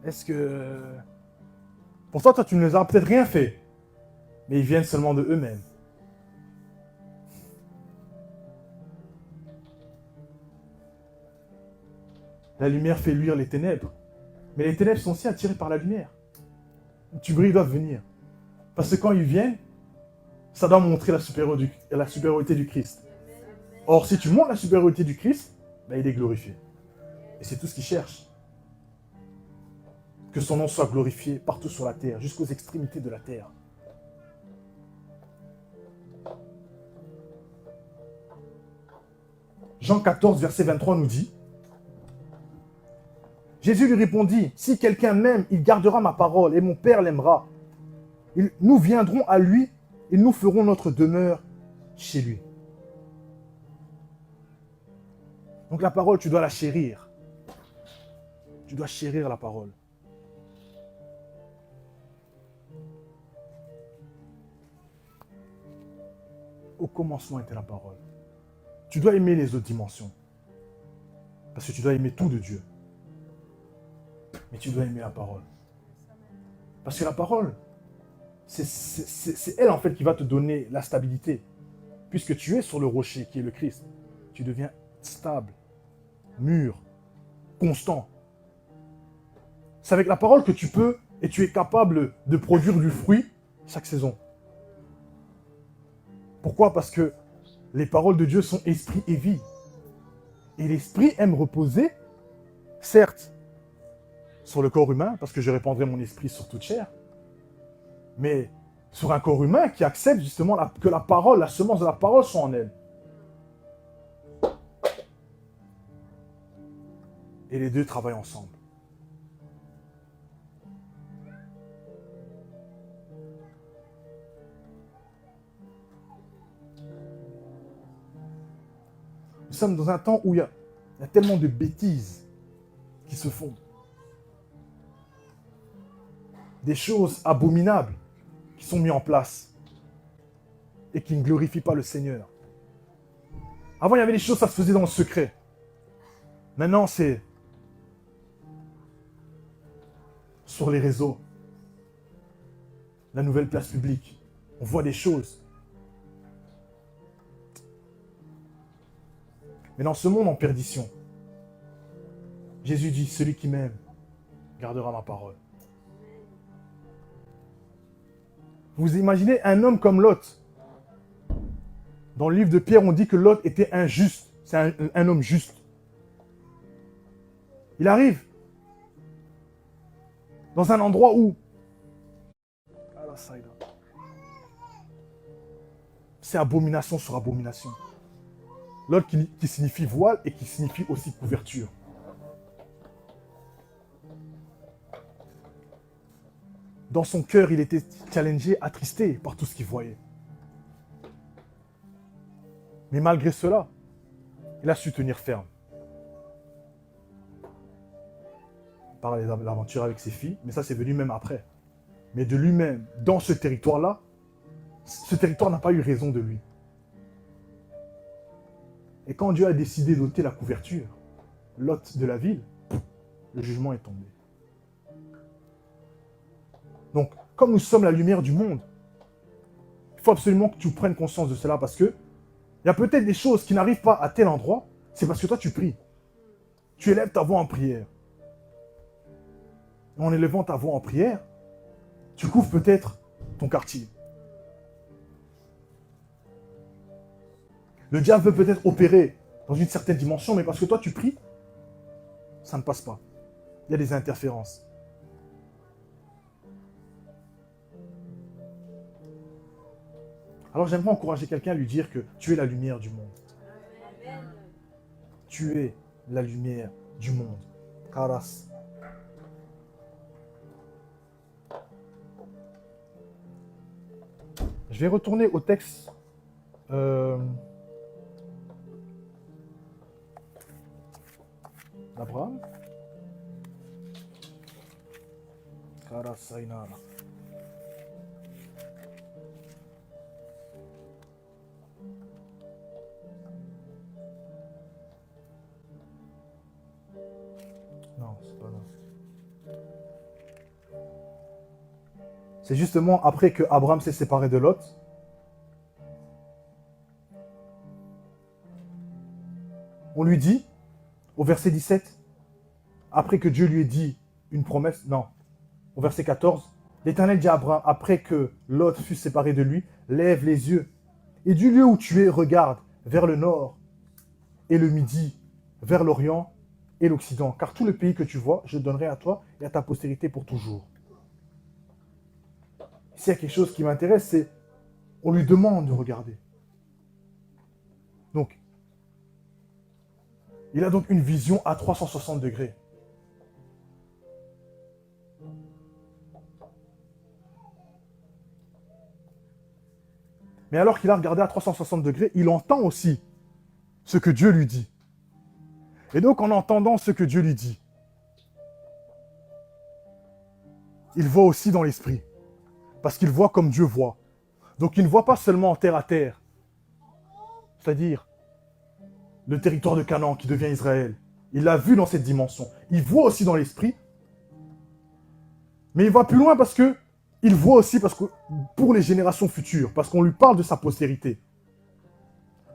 est-ce que... Pour toi, tu ne les as peut-être rien fait, mais ils viennent seulement de eux-mêmes. La lumière fait luire les ténèbres, mais les ténèbres sont aussi attirées par la lumière. Tu brilles, doivent venir. Parce que quand ils viennent, ça doit montrer la supériorité du Christ. Or, si tu montres la supériorité du Christ, il est glorifié. Et c'est tout ce qu'il cherche. Que son nom soit glorifié partout sur la terre, jusqu'aux extrémités de la terre. Jean 14, verset 23 nous dit, Jésus lui répondit, si quelqu'un m'aime, il gardera ma parole et mon Père l'aimera. Nous viendrons à lui et nous ferons notre demeure chez lui. Donc la parole, tu dois la chérir. Tu dois chérir la parole. Au commencement était la parole. Tu dois aimer les autres dimensions. Parce que tu dois aimer tout de Dieu. Mais tu dois aimer la parole. Parce que la parole, c'est elle en fait qui va te donner la stabilité. Puisque tu es sur le rocher qui est le Christ. Tu deviens stable, mûr, constant. C'est avec la parole que tu peux et tu es capable de produire du fruit chaque saison. Pourquoi? Parce que les paroles de Dieu sont esprit et vie. Et l'esprit aime reposer, certes, sur le corps humain, parce que je répandrai mon esprit sur toute chair, mais sur un corps humain qui accepte justement que la parole, la semence de la parole soit en elle. Et les deux travaillent ensemble. Nous sommes dans un temps où il y a tellement de bêtises qui se font. Des choses abominables qui sont mises en place et qui ne glorifient pas le Seigneur. Avant, il y avait des choses, ça se faisait dans le secret. Maintenant, c'est sur les réseaux, la nouvelle place publique. On voit des choses. Mais dans ce monde en perdition, Jésus dit, celui qui m'aime gardera ma parole. Vous imaginez un homme comme Lot. Dans le livre de Pierre, on dit que Lot était injuste. C'est un homme juste. Il arrive dans un endroit où c'est abomination sur abomination. L'autre qui signifie voile et qui signifie aussi couverture. Dans son cœur, il était challengé, attristé par tout ce qu'il voyait. Mais malgré cela, il a su tenir ferme. Il parle de l'aventure avec ses filles, mais ça c'est venu même après. Mais de lui-même, dans ce territoire-là, ce territoire n'a pas eu raison de lui. Et quand Dieu a décidé d'ôter la couverture, l'hôte de la ville, le jugement est tombé. Donc, comme nous sommes la lumière du monde, il faut absolument que tu prennes conscience de cela parce que il y a peut-être des choses qui n'arrivent pas à tel endroit, c'est parce que toi tu pries. Tu élèves ta voix en prière. Et en élevant ta voix en prière, tu couvres peut-être ton quartier. Le diable veut peut-être opérer dans une certaine dimension, mais parce que toi tu pries, ça ne passe pas. Il y a des interférences. Alors j'aimerais encourager quelqu'un à lui dire que tu es la lumière du monde. Tu es la lumière du monde. Karas. Je vais retourner au texte d'Abraham. Karas Sainara. Non, c'est pas là. C'est justement après que Abraham s'est séparé de Lot. On lui dit, au verset 17, après que Dieu lui ait dit une promesse, non, au verset 14, l'Éternel dit à Abraham, après que Lot fut séparé de lui, lève les yeux, et du lieu où tu es, regarde vers le nord et le midi, vers l'Orient et l'Occident, car tout le pays que tu vois, je donnerai à toi et à ta postérité pour toujours. S'il y a quelque chose qui m'intéresse, c'est on lui demande de regarder. Donc, il a donc une vision à 360 degrés. Mais alors qu'il a regardé à 360 degrés, il entend aussi ce que Dieu lui dit. Et donc, en entendant ce que Dieu lui dit, il voit aussi dans l'esprit. Parce qu'il voit comme Dieu voit. Donc, il ne voit pas seulement en terre à terre. c'est-à-dire le territoire de Canaan qui devient Israël. Il l'a vu dans cette dimension. Il voit aussi dans l'esprit, mais il va plus loin parce que il voit aussi parce que pour les générations futures, parce qu'on lui parle de sa postérité.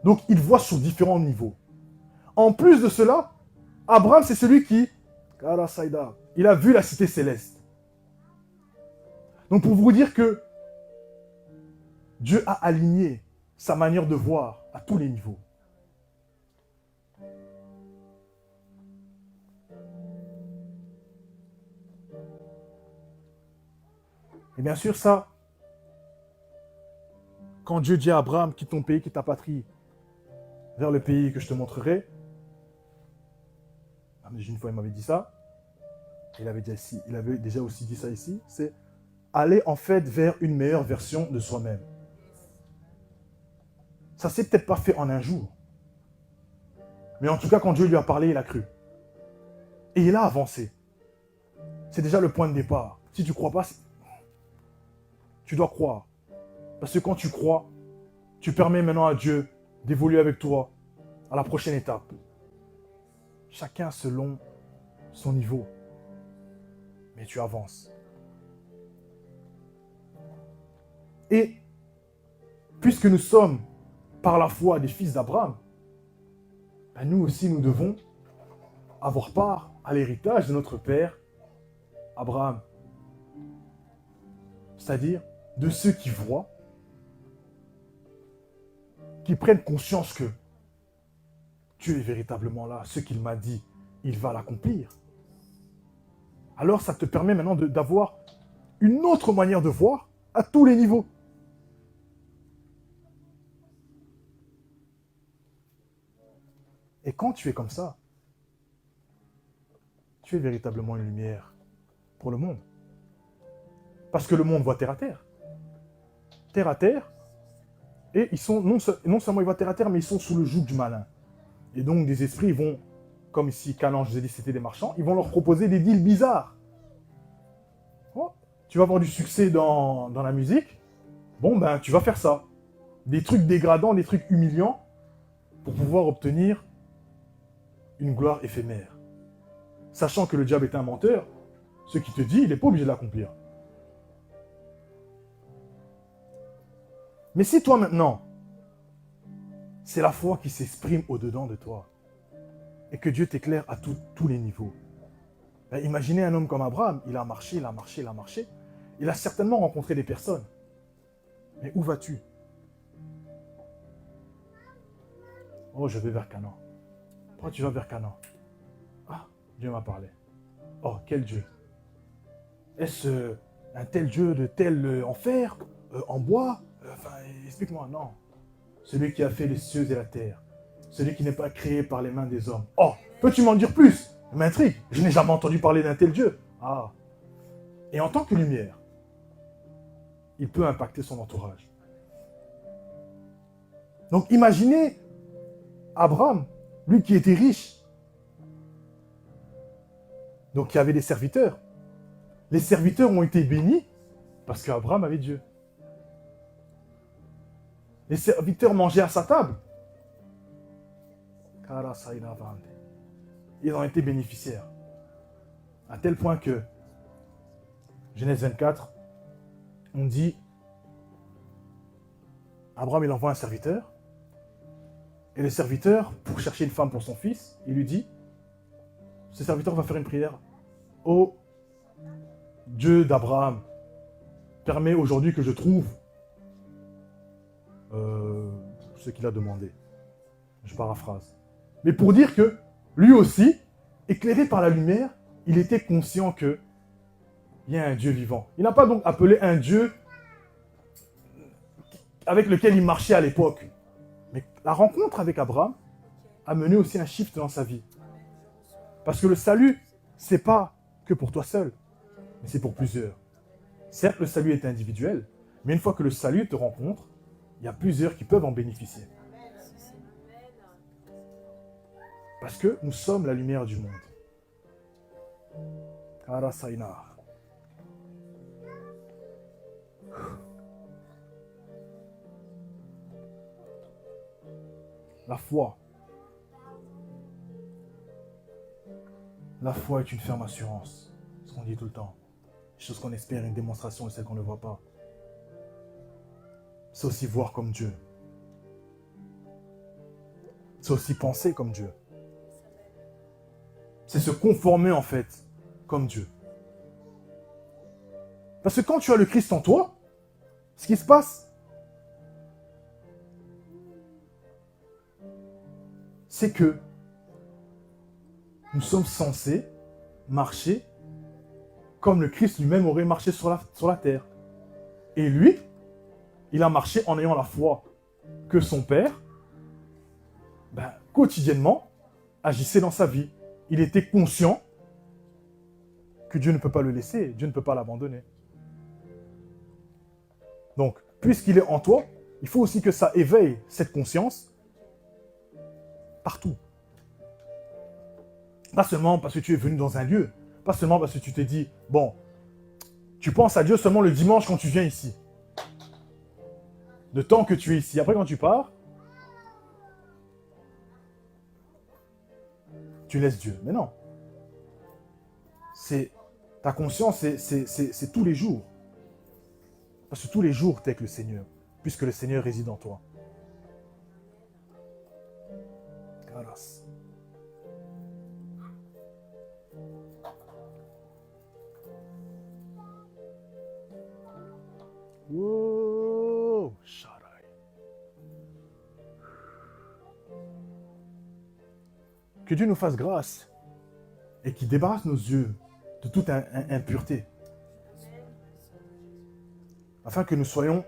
Donc il voit sur différents niveaux. En plus de cela, Abraham, c'est celui qui, il a vu la cité céleste. Donc pour vous dire que Dieu a aligné sa manière de voir à tous les niveaux. Et bien sûr, ça, quand Dieu dit à Abraham, quitte ton pays, quitte ta patrie, vers le pays que je te montrerai, une fois il m'avait dit ça, il avait déjà aussi dit ça ici, c'est aller en fait vers une meilleure version de soi-même. Ça s'est peut-être pas fait en un jour. Mais en tout cas, quand Dieu lui a parlé, il a cru. Et il a avancé. C'est déjà le point de départ. Si tu ne crois pas, tu dois croire. Parce que quand tu crois, tu permets maintenant à Dieu d'évoluer avec toi à la prochaine étape. Chacun selon son niveau. Mais tu avances. Et puisque nous sommes par la foi des fils d'Abraham, ben nous aussi nous devons avoir part à l'héritage de notre père Abraham. C'est-à-dire de ceux qui voient, qui prennent conscience que Dieu est véritablement là, ce qu'il m'a dit, il va l'accomplir. Alors ça te permet maintenant d'avoir une autre manière de voir à tous les niveaux. Et quand tu es comme ça, tu es véritablement une lumière pour le monde. Parce que le monde voit terre à terre. Terre à terre. Et ils sont, non seulement ils voient terre à terre, mais ils sont sous le joug du malin. Et donc des esprits vont, comme ici, Canaan, je vous ai dit, c'était des marchands, ils vont leur proposer des deals bizarres. Oh, tu vas avoir du succès dans la musique, bon ben tu vas faire ça. Des trucs dégradants, des trucs humiliants, pour pouvoir obtenir une gloire éphémère. Sachant que le diable est un menteur, ce qu'il te dit, il n'est pas obligé de l'accomplir. Mais si toi maintenant, c'est la foi qui s'exprime au-dedans de toi, et que Dieu t'éclaire à tous les niveaux, ben imaginez un homme comme Abraham, il a marché, il a marché, il a marché, il a certainement rencontré des personnes. Mais où vas-tu? Oh, je vais vers Canaan. Pourquoi tu vas vers Canaan? Ah, Dieu m'a parlé. Oh, quel Dieu? Est-ce un tel Dieu de tel en fer, en bois? Enfin, explique-moi, non. Celui qui a fait les cieux et la terre. Celui qui n'est pas créé par les mains des hommes. Oh, peux-tu m'en dire plus? Ça m'intrigue. Je n'ai jamais entendu parler d'un tel Dieu. Ah. Et en tant que lumière, il peut impacter son entourage. Donc imaginez Abraham, lui qui était riche. Donc il y avait des serviteurs. Les serviteurs ont été bénis parce qu'Abraham avait Dieu. Les serviteurs mangeaient à sa table. Ils ont été bénéficiaires. À tel point que, Genèse 24, on dit, Abraham il envoie un serviteur, et le serviteur, pour chercher une femme pour son fils, il lui dit, ce serviteur va faire une prière. Ô Dieu d'Abraham, permets aujourd'hui que je trouve ce qu'il a demandé. Je paraphrase. Mais pour dire que lui aussi, éclairé par la lumière, il était conscient qu'il y a un Dieu vivant. Il n'a pas donc appelé un Dieu avec lequel il marchait à l'époque. Mais la rencontre avec Abraham a mené aussi un shift dans sa vie. Parce que le salut, c'est pas que pour toi seul, mais c'est pour plusieurs. Certes, le salut est individuel, mais une fois que le salut te rencontre, il y a plusieurs qui peuvent en bénéficier. Parce que nous sommes la lumière du monde. Karasaina. La foi. La foi est une ferme assurance. C'est ce qu'on dit tout le temps. Les choses qu'on espère, une démonstration de celle qu'on ne voit pas. C'est aussi voir comme Dieu. C'est aussi penser comme Dieu. C'est se conformer en fait comme Dieu. Parce que quand tu as le Christ en toi, ce qui se passe, c'est que nous sommes censés marcher comme le Christ lui-même aurait marché sur la terre. Et lui, il a marché en ayant la foi que son Père, quotidiennement, agissait dans sa vie. Il était conscient que Dieu ne peut pas le laisser, Dieu ne peut pas l'abandonner. Donc, puisqu'il est en toi, il faut aussi que ça éveille cette conscience partout. Pas seulement parce que tu es venu dans un lieu, pas seulement parce que tu t'es dit, bon, tu penses à Dieu seulement le dimanche quand tu viens ici. Le temps que tu es ici. Après, quand tu pars, tu laisses Dieu. Mais non. Ta conscience, c'est tous les jours. Parce que tous les jours, tu es avec le Seigneur, puisque le Seigneur réside en toi. Grâce. Wow, Shaddai. Que Dieu nous fasse grâce et qu'il débarrasse nos yeux de toute impureté, afin que nous soyons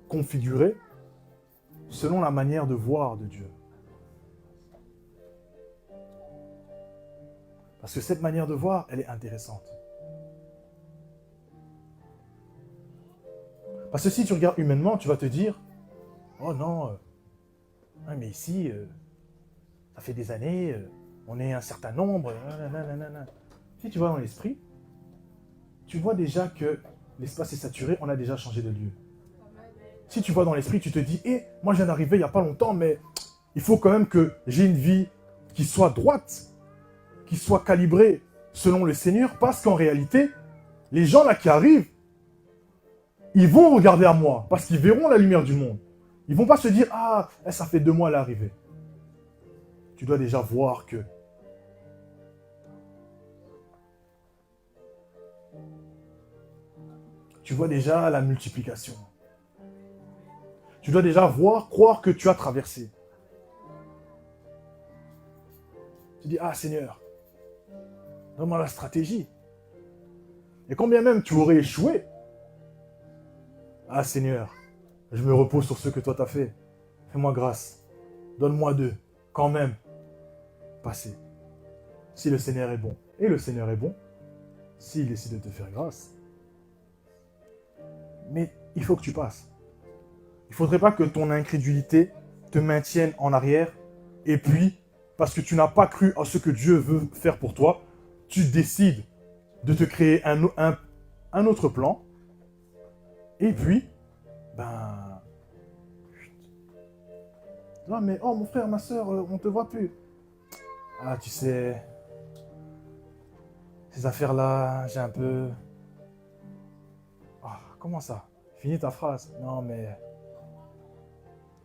configurés selon la manière de voir de Dieu. Parce que cette manière de voir, elle est intéressante. Parce que si tu regardes humainement, tu vas te dire, oh non, mais ici, ça fait des années, on est un certain nombre, nanana. Si tu vas dans l'esprit, tu vois déjà que l'espace est saturé, on a déjà changé de lieu. Si tu vois dans l'esprit, tu te dis, moi je viens d'arriver il n'y a pas longtemps, mais il faut quand même que j'ai une vie qui soit droite, qui soit calibrée selon le Seigneur, parce qu'en réalité, les gens là qui arrivent, ils vont regarder à moi, parce qu'ils verront la lumière du monde. Ils ne vont pas se dire, ça fait 2 mois elle est arrivée. Tu dois déjà voir que tu vois déjà la multiplication. Tu dois déjà croire que tu as traversé. Tu dis, Seigneur, donne-moi la stratégie. Et quand bien même tu aurais échoué, Seigneur, je me repose sur ce que toi t'as fait. Fais-moi grâce. Donne-moi quand même, passer. Si le Seigneur est bon, et le Seigneur est bon, s'il décide de te faire grâce. Mais il faut que tu passes. Il ne faudrait pas que ton incrédulité te maintienne en arrière, et puis, parce que tu n'as pas cru à ce que Dieu veut faire pour toi, tu décides de te créer un autre plan, et puis, non mais, mon frère, ma soeur, on ne te voit plus. Tu sais, ces affaires-là, j'ai un peu... comment ça? Finis ta phrase. Non mais...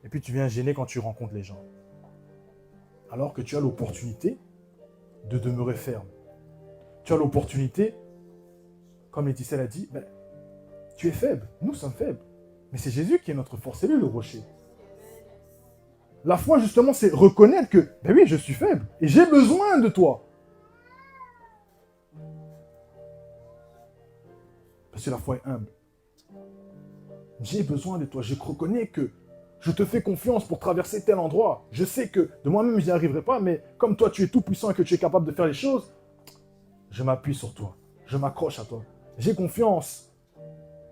Et puis tu viens gêner quand tu rencontres les gens. Alors que tu as l'opportunité de demeurer ferme. Tu as l'opportunité, comme Laetitia l'a dit, tu es faible, nous sommes faibles. Mais c'est Jésus qui est notre force, c'est lui le rocher. La foi, justement, c'est reconnaître que, oui, je suis faible et j'ai besoin de toi. Parce que la foi est humble. J'ai besoin de toi. Je reconnais que je te fais confiance pour traverser tel endroit. Je sais que de moi-même, je n'y arriverai pas, mais comme toi, tu es tout puissant et que tu es capable de faire les choses, je m'appuie sur toi. Je m'accroche à toi. J'ai confiance.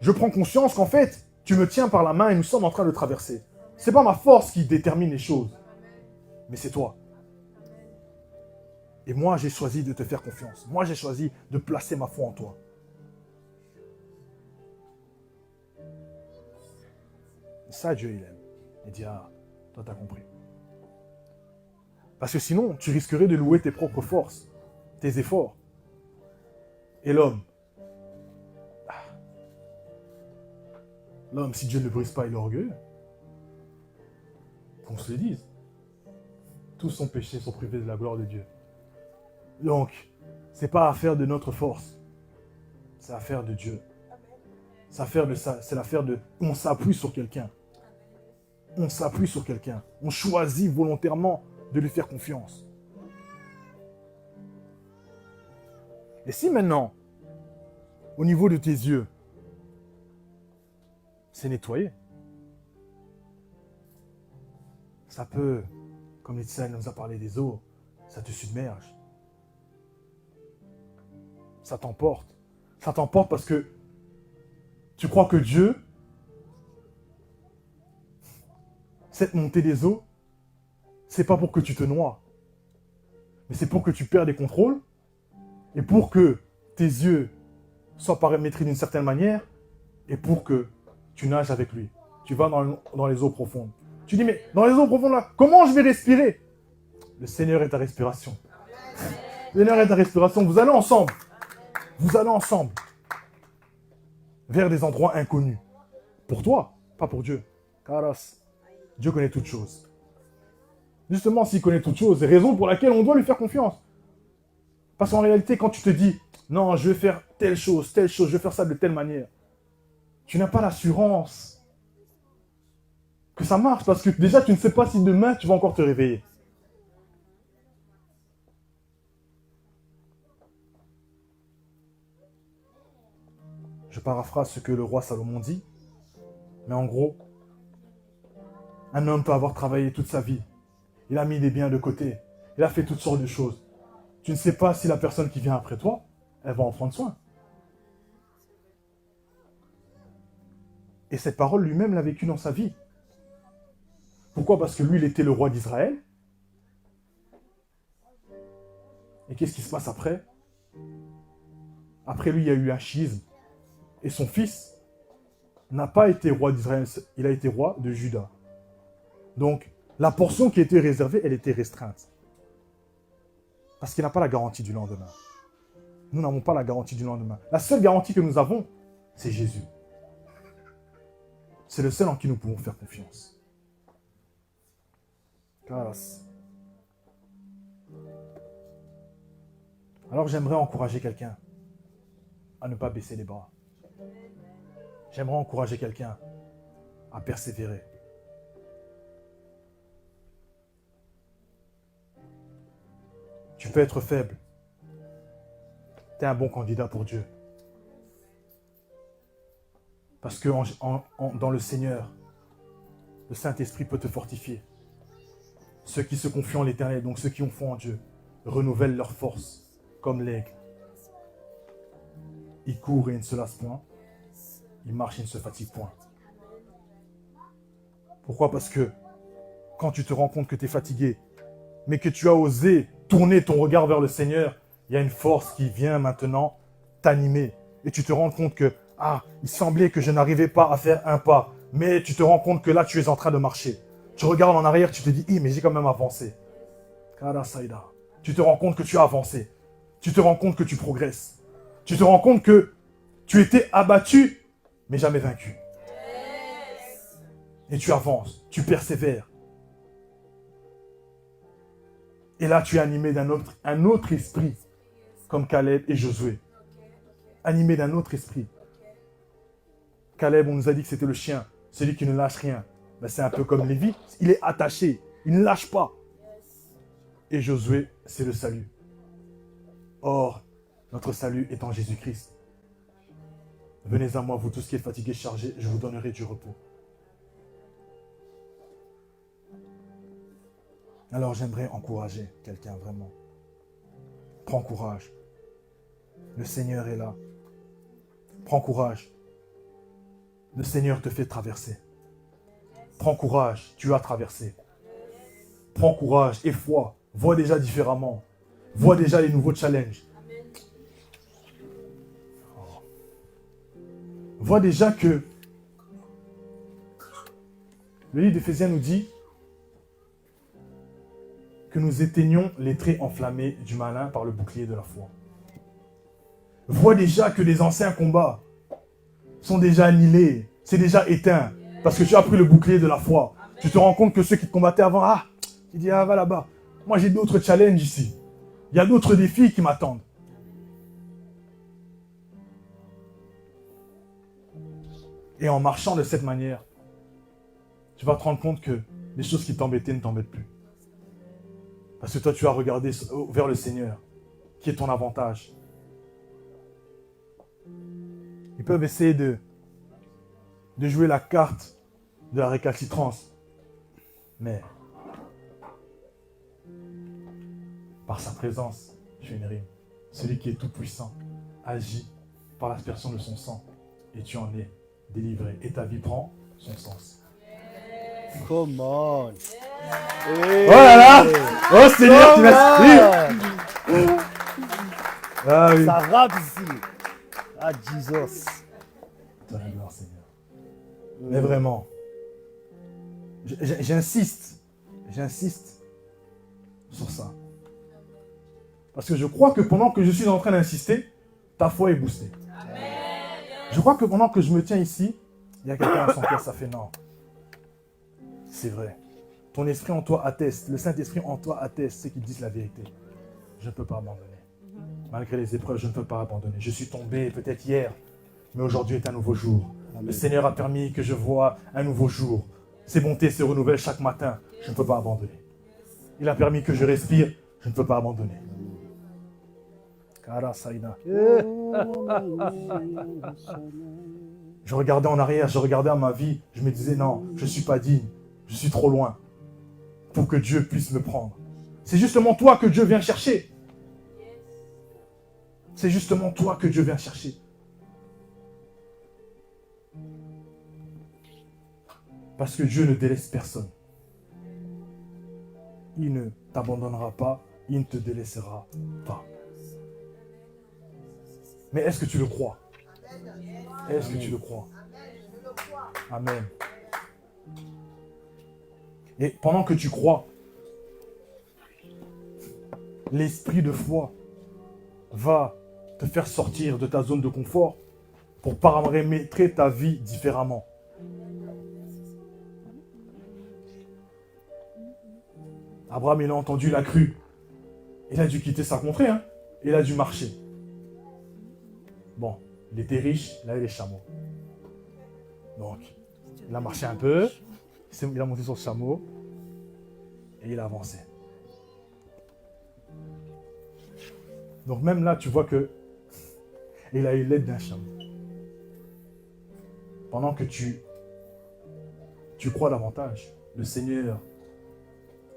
Je prends conscience qu'en fait, tu me tiens par la main et nous sommes en train de traverser. Ce n'est pas ma force qui détermine les choses, mais c'est toi. Et moi, j'ai choisi de te faire confiance. Moi, j'ai choisi de placer ma foi en toi. Ça, Dieu, il aime. Et dit, ah, toi t'as compris. Parce que sinon, tu risquerais de louer tes propres forces, tes efforts. Et l'homme, si Dieu ne le brise pas, il est orgueilleux. Qu'on se le dise. Tous sont péchés, sont privés de la gloire de Dieu. Donc, c'est pas affaire de notre force. C'est affaire de Dieu. C'est affaire de ça. C'est l'affaire de... On s'appuie sur quelqu'un. On s'appuie sur quelqu'un. On choisit volontairement de lui faire confiance. Et si maintenant, au niveau de tes yeux, c'est nettoyé, ça peut, comme l'Étienne nous a parlé des eaux, ça te submerge. Ça t'emporte. Ça t'emporte parce que tu crois que Dieu, cette montée des eaux, c'est pas pour que tu te noies, mais c'est pour que tu perds des contrôles et pour que tes yeux soient paramétrés d'une certaine manière et pour que tu nages avec lui. Tu vas dans les eaux profondes. Tu dis, mais dans les eaux profondes là, comment je vais respirer? Le Seigneur est ta respiration. Le Seigneur est ta respiration. Vous allez ensemble. Vous allez ensemble vers des endroits inconnus. Pour toi, pas pour Dieu. Caras. Dieu connaît toutes choses. Justement, s'il connaît toutes choses, c'est raison pour laquelle on doit lui faire confiance. Parce qu'en réalité, quand tu te dis, non, je vais faire telle chose, je vais faire ça de telle manière, tu n'as pas l'assurance que ça marche, parce que déjà, tu ne sais pas si demain, tu vas encore te réveiller. Je paraphrase ce que le roi Salomon dit, mais en gros, un homme peut avoir travaillé toute sa vie. Il a mis des biens de côté. Il a fait toutes sortes de choses. Tu ne sais pas si la personne qui vient après toi, elle va en prendre soin. Et cette parole, lui-même, l'a vécue dans sa vie. Pourquoi? Parce que lui, il était le roi d'Israël. Et qu'est-ce qui se passe après? Après lui, il y a eu un schisme. Et son fils n'a pas été roi d'Israël, il a été roi de Juda. Donc, la portion qui était réservée, elle était restreinte. Parce qu'il n'a pas la garantie du lendemain. Nous n'avons pas la garantie du lendemain. La seule garantie que nous avons, c'est Jésus. C'est le seul en qui nous pouvons faire confiance. Grâce. Alors j'aimerais encourager quelqu'un à ne pas baisser les bras. J'aimerais encourager quelqu'un à persévérer. Tu peux être faible. Tu es un bon candidat pour Dieu. Parce que dans le Seigneur, le Saint-Esprit peut te fortifier. Ceux qui se confient en l'Éternel, donc ceux qui ont foi en Dieu, renouvellent leur force comme l'aigle. Ils courent et ils ne se lassent point. Ils marchent et ils ne se fatiguent point. Pourquoi? Parce que quand tu te rends compte que tu es fatigué, mais que tu as osé tourner ton regard vers le Seigneur, il y a une force qui vient maintenant t'animer. Et tu te rends compte que, il semblait que je n'arrivais pas à faire un pas. Mais tu te rends compte que là, tu es en train de marcher. Tu regardes en arrière, tu te dis, mais j'ai quand même avancé. Tu te rends compte que tu as avancé. Tu te rends compte que tu progresses. Tu te rends compte que tu étais abattu, mais jamais vaincu. Et tu avances, tu persévères. Et là, tu es animé un autre esprit, comme Caleb et Josué. Animé d'un autre esprit. Caleb, on nous a dit que c'était le chien, celui qui ne lâche rien. Ben, c'est un peu comme Lévi, il est attaché, il ne lâche pas. Et Josué, c'est le salut. Or, notre salut est en Jésus-Christ. Venez à moi, vous tous qui êtes fatigués, chargés, je vous donnerai du repos. Alors j'aimerais encourager quelqu'un vraiment. Prends courage. Le Seigneur est là. Prends courage. Le Seigneur te fait traverser. Prends courage, tu as traversé. Prends courage et foi. Vois déjà différemment. Vois déjà les nouveaux challenges. Vois déjà que Le livre d'Éphésiens nous dit que nous éteignons les traits enflammés du malin par le bouclier de la foi. Vois déjà que les anciens combats sont déjà annihilés, c'est déjà éteint, parce que tu as pris le bouclier de la foi. Tu te rends compte que ceux qui te combattaient avant, tu dis, va là-bas. Moi, j'ai d'autres challenges ici. Il y a d'autres défis qui m'attendent. Et en marchant de cette manière, tu vas te rendre compte que les choses qui t'embêtaient ne t'embêtent plus. Parce que toi, tu as regardé vers le Seigneur, qui est ton avantage. Ils peuvent essayer de jouer la carte de la récalcitrance. Mais, par sa présence, je fais une rime. Celui qui est tout puissant agit par l'aspersion de son sang. Et tu en es délivré. Et ta vie prend son sens. Come on. Oh là là! Oh Seigneur, tu m'as inspiré! Ah oui. Ça rappe ici. Ah, Jesus. Toi la gloire, Seigneur. Mais vraiment, j'insiste sur ça. Parce que je crois que pendant que je suis en train d'insister, ta foi est boostée. Je crois que pendant que je me tiens ici, il y a quelqu'un à son cœur, ça fait non. C'est vrai. Ton esprit en toi atteste, le Saint-Esprit en toi atteste, ceux qui disent la vérité. Je ne peux pas abandonner. Malgré les épreuves, je ne peux pas abandonner. Je suis tombé peut-être hier, mais aujourd'hui est un nouveau jour. Amen. Le Seigneur a permis que je voie un nouveau jour. Ses bontés se renouvellent chaque matin. Je ne peux pas abandonner. Il a permis que je respire. Je ne peux pas abandonner. Kara Saïda. Je regardais en arrière, je regardais à ma vie. Je me disais non, je ne suis pas digne. Je suis trop loin pour que Dieu puisse me prendre. C'est justement toi que Dieu vient chercher. C'est justement toi que Dieu vient chercher. Parce que Dieu ne délaisse personne. Il ne t'abandonnera pas, il ne te délaissera pas. Mais est-ce que tu le crois? Est-ce que tu le crois? Amen. Et pendant que tu crois, l'esprit de foi va te faire sortir de ta zone de confort pour paramétrer ta vie différemment. Abraham, il a entendu, il a cru. Il a dû quitter sa contrée, il a dû marcher. Bon, il était riche, il avait les chameaux. Donc, il a marché un peu, il a monté sur le chameau et il a avancé. Donc même là, tu vois que il a eu l'aide d'un chameau. Pendant que tu crois davantage, le Seigneur,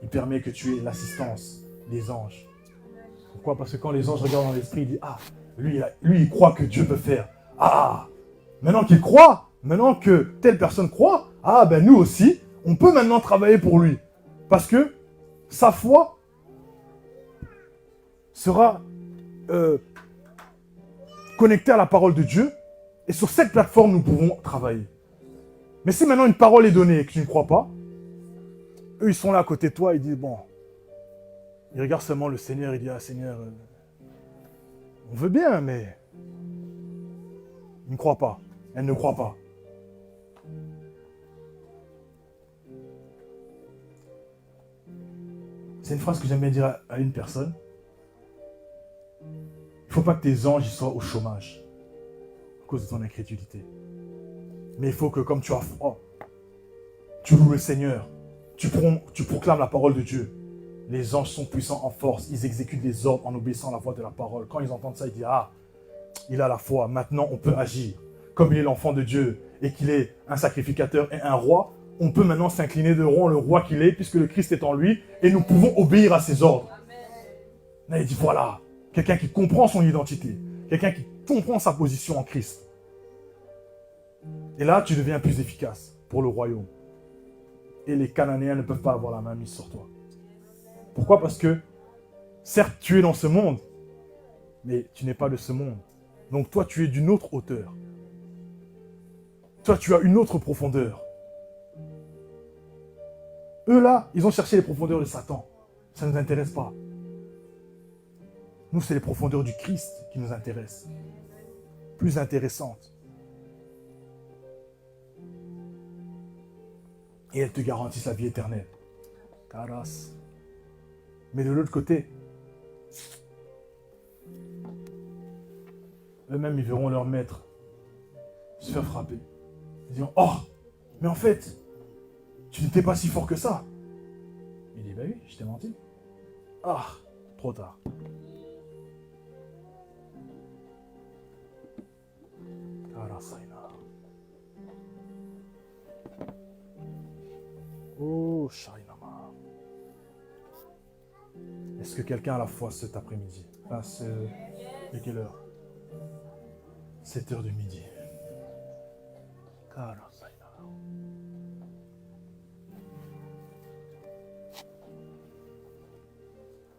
il permet que tu aies l'assistance des anges. Pourquoi? Parce que quand les anges regardent dans l'esprit, ils disent, lui, il croit que Dieu peut faire. Maintenant qu'il croit, maintenant que telle personne croit, nous aussi, on peut maintenant travailler pour lui. Parce que sa foi sera connectée à la parole de Dieu. Et sur cette plateforme, nous pouvons travailler. Mais si maintenant une parole est donnée et que tu ne crois pas, eux, ils sont là à côté de toi, ils disent, bon, ils regardent seulement le Seigneur, ils disent, Seigneur, on veut bien, mais il ne croit pas, elle ne croit pas. C'est une phrase que j'aime bien dire à une personne. Il ne faut pas que tes anges soient au chômage à cause de ton incrédulité. Mais il faut que, comme tu as froid, tu loues le Seigneur, tu proclames la parole de Dieu. Les anges sont puissants en force, ils exécutent des ordres en obéissant à la voix de la parole. Quand ils entendent ça, ils disent, il a la foi, maintenant on peut agir. Comme il est l'enfant de Dieu et qu'il est un sacrificateur et un roi, on peut maintenant s'incliner devant le roi qu'il est, puisque le Christ est en lui, et nous pouvons obéir à ses ordres. Là, il dit, voilà, quelqu'un qui comprend son identité, quelqu'un qui comprend sa position en Christ. Et là, tu deviens plus efficace pour le royaume. Et les Cananéens ne peuvent pas avoir la main mise sur toi. Pourquoi? Parce que, certes, tu es dans ce monde, mais tu n'es pas de ce monde. Donc toi, tu es d'une autre hauteur. Toi, tu as une autre profondeur. Eux là, ils ont cherché les profondeurs de Satan. Ça ne nous intéresse pas. Nous, c'est les profondeurs du Christ qui nous intéressent. Plus intéressantes. Et elles te garantissent la vie éternelle. Caras. Mais de l'autre côté, eux-mêmes, ils verront leur maître se faire frapper. Ils diront, oh, mais en fait, tu n'étais pas si fort que ça. Il dit, bah oui, je t'ai menti. Ah, trop tard. Oh, Shainama. Est-ce que quelqu'un a la foi cet après-midi? Enfin, de quelle heure? 7h du midi.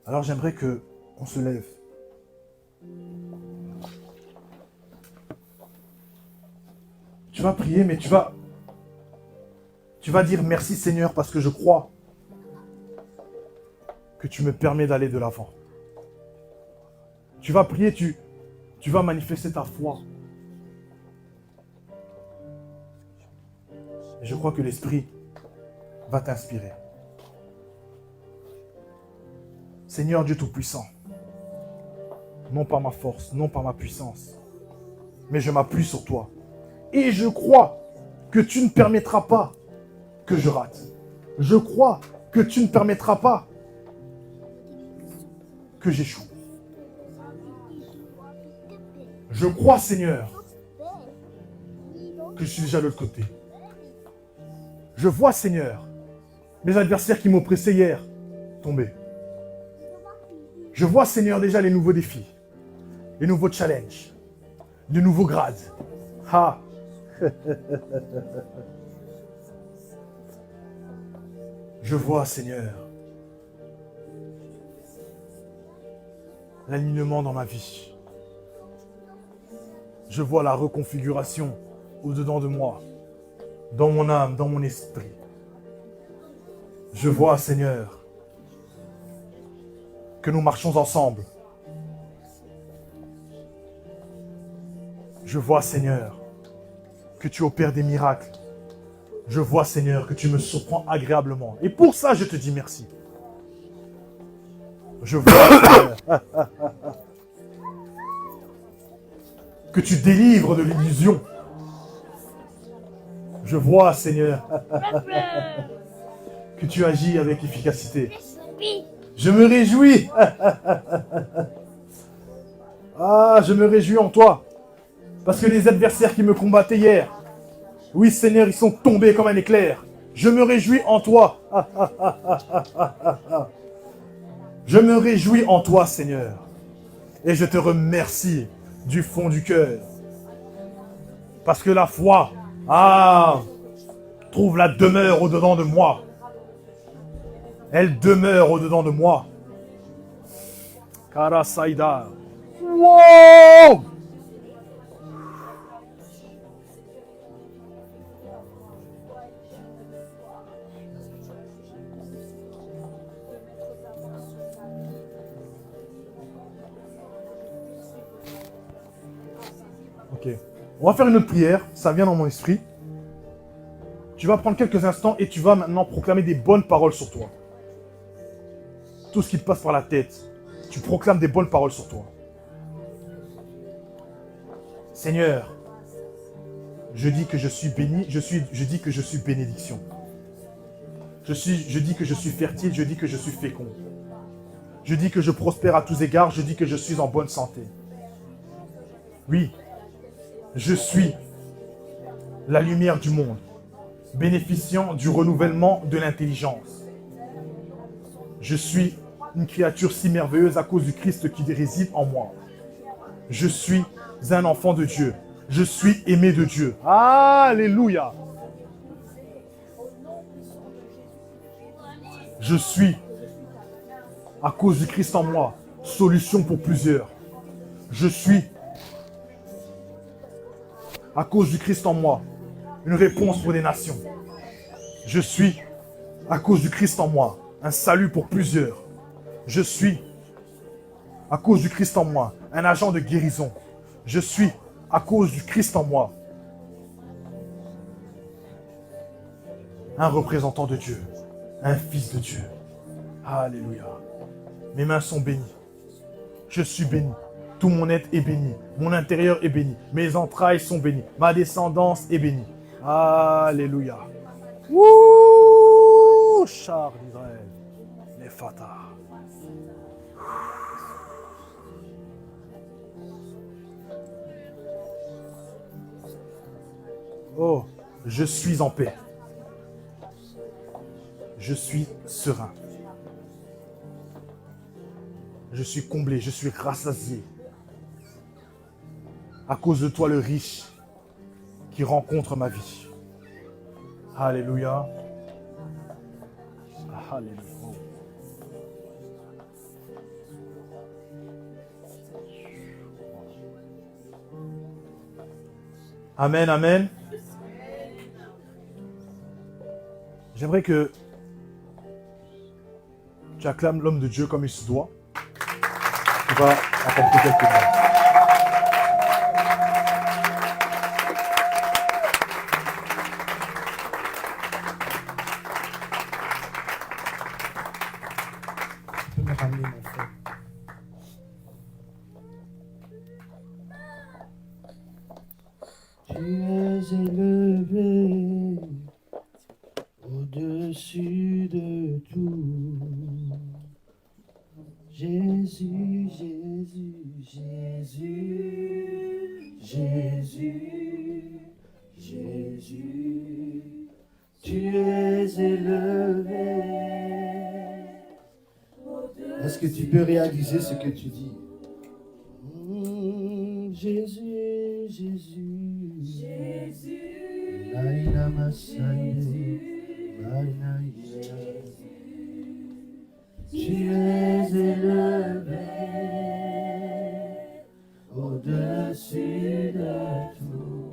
Alors j'aimerais qu'on se lève. Tu vas prier, mais tu vas dire merci Seigneur parce que je crois que tu me permets d'aller de l'avant. Tu vas prier, tu vas manifester ta foi. Et je crois que l'Esprit va t'inspirer. Seigneur Dieu Tout-Puissant, non par ma force, non par ma puissance, mais je m'appuie sur toi. Et je crois que tu ne permettras pas que je rate. Je crois que tu ne permettras pas que j'échoue. Je crois, Seigneur, que je suis déjà de l'autre côté. Je vois, Seigneur, mes adversaires qui m'oppressaient hier tomber. Je vois, Seigneur, déjà les nouveaux défis, les nouveaux challenges, de nouveaux grades. Ah! Je vois, Seigneur, l'alignement dans ma vie. Je vois la reconfiguration au-dedans de moi, dans mon âme, dans mon esprit. Je vois, Seigneur, que nous marchons ensemble. Je vois, Seigneur, que tu opères des miracles. Je vois, Seigneur, que tu me surprends agréablement. Et pour ça, je te dis merci. Je vois, Seigneur, que tu délivres de l'illusion. Je vois, Seigneur, que tu agis avec efficacité. Je me réjouis. Ah, je me réjouis en toi. Parce que les adversaires qui me combattaient hier, oui, Seigneur, ils sont tombés comme un éclair. Je me réjouis en toi. Je me réjouis en toi, Seigneur. Et je te remercie du fond du cœur. Parce que la foi, trouve la demeure au-dedans de moi. Elle demeure au-dedans de moi. Karasaïda. Wow! Ok. On va faire une autre prière. Ça vient dans mon esprit. Tu vas prendre quelques instants et tu vas maintenant proclamer des bonnes paroles sur toi. Tout ce qui te passe par la tête, tu proclames des bonnes paroles sur toi. Seigneur, je dis que je suis béni, je dis que je suis bénédiction. Je dis que je suis fertile, je dis que je suis fécond. Je dis que je prospère à tous égards, je dis que je suis en bonne santé. Oui, je suis la lumière du monde, bénéficiant du renouvellement de l'intelligence. Je suis une créature si merveilleuse à cause du Christ qui réside en moi. Je suis un enfant de Dieu. Je suis aimé de Dieu. Alléluia. Je suis, à cause du Christ en moi, solution pour plusieurs. Je suis, à cause du Christ en moi, une réponse pour des nations. Je suis, à cause du Christ en moi, un salut pour plusieurs. Je suis, à cause du Christ en moi, un agent de guérison. Je suis, à cause du Christ en moi, un représentant de Dieu, un fils de Dieu. Alléluia. Mes mains sont bénies. Je suis béni. Tout mon être est béni. Mon intérieur est béni. Mes entrailles sont bénies. Ma descendance est bénie. Alléluia. Wouh! Char d'Israël. Les Fatah. Oh, je suis en paix. Je suis serein. Je suis comblé, je suis rassasié. À cause de toi, le riche qui rencontre ma vie. Alléluia. Alléluia. Amen, amen. J'aimerais que tu acclames l'homme de Dieu comme il se doit. Tu vas apporter quelques mots. Tu peux me ramener mon frère. Tu es élevé au-dessus de tout. Jésus, Jésus, Jésus, Jésus, Jésus, tu es élevé. Est-ce que tu peux réaliser ce que tu dis? Jésus, Jésus, Jésus, Laïla Massaï, Laïla tu es élevé au-dessus de tout.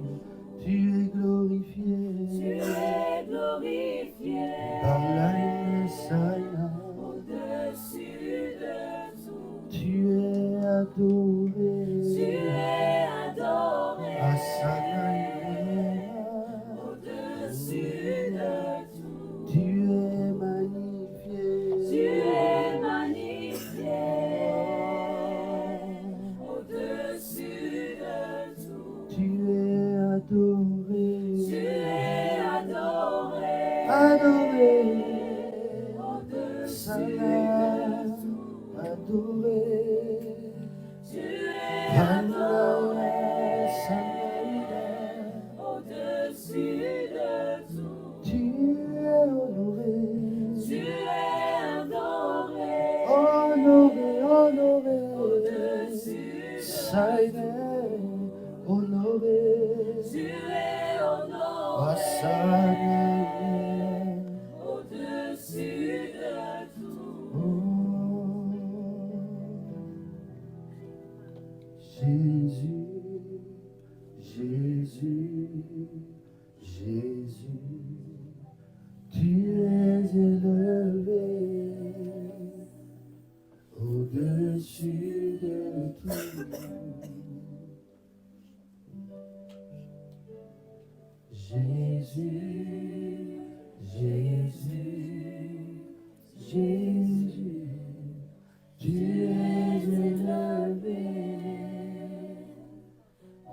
Tu es glorifié. Par la Messiah. Au-dessus de tout. Tu es adoré. Asanaïla. Au-dessus de tout. Tu es magnifié. Au-dessus de tout. Tu es adoré. Adoré. Sana, adoré. Adoré. Sanaïda. Au-dessus de tout. Tu es honoré. Honoré, honoré. Au-dessus. Saïdé, honoré. Asana. Au-dessus de tout. Jésus, Jésus, Jésus, tu es élevé au-dessus de tout. Jésus, Jésus, Jésus, tu es élevé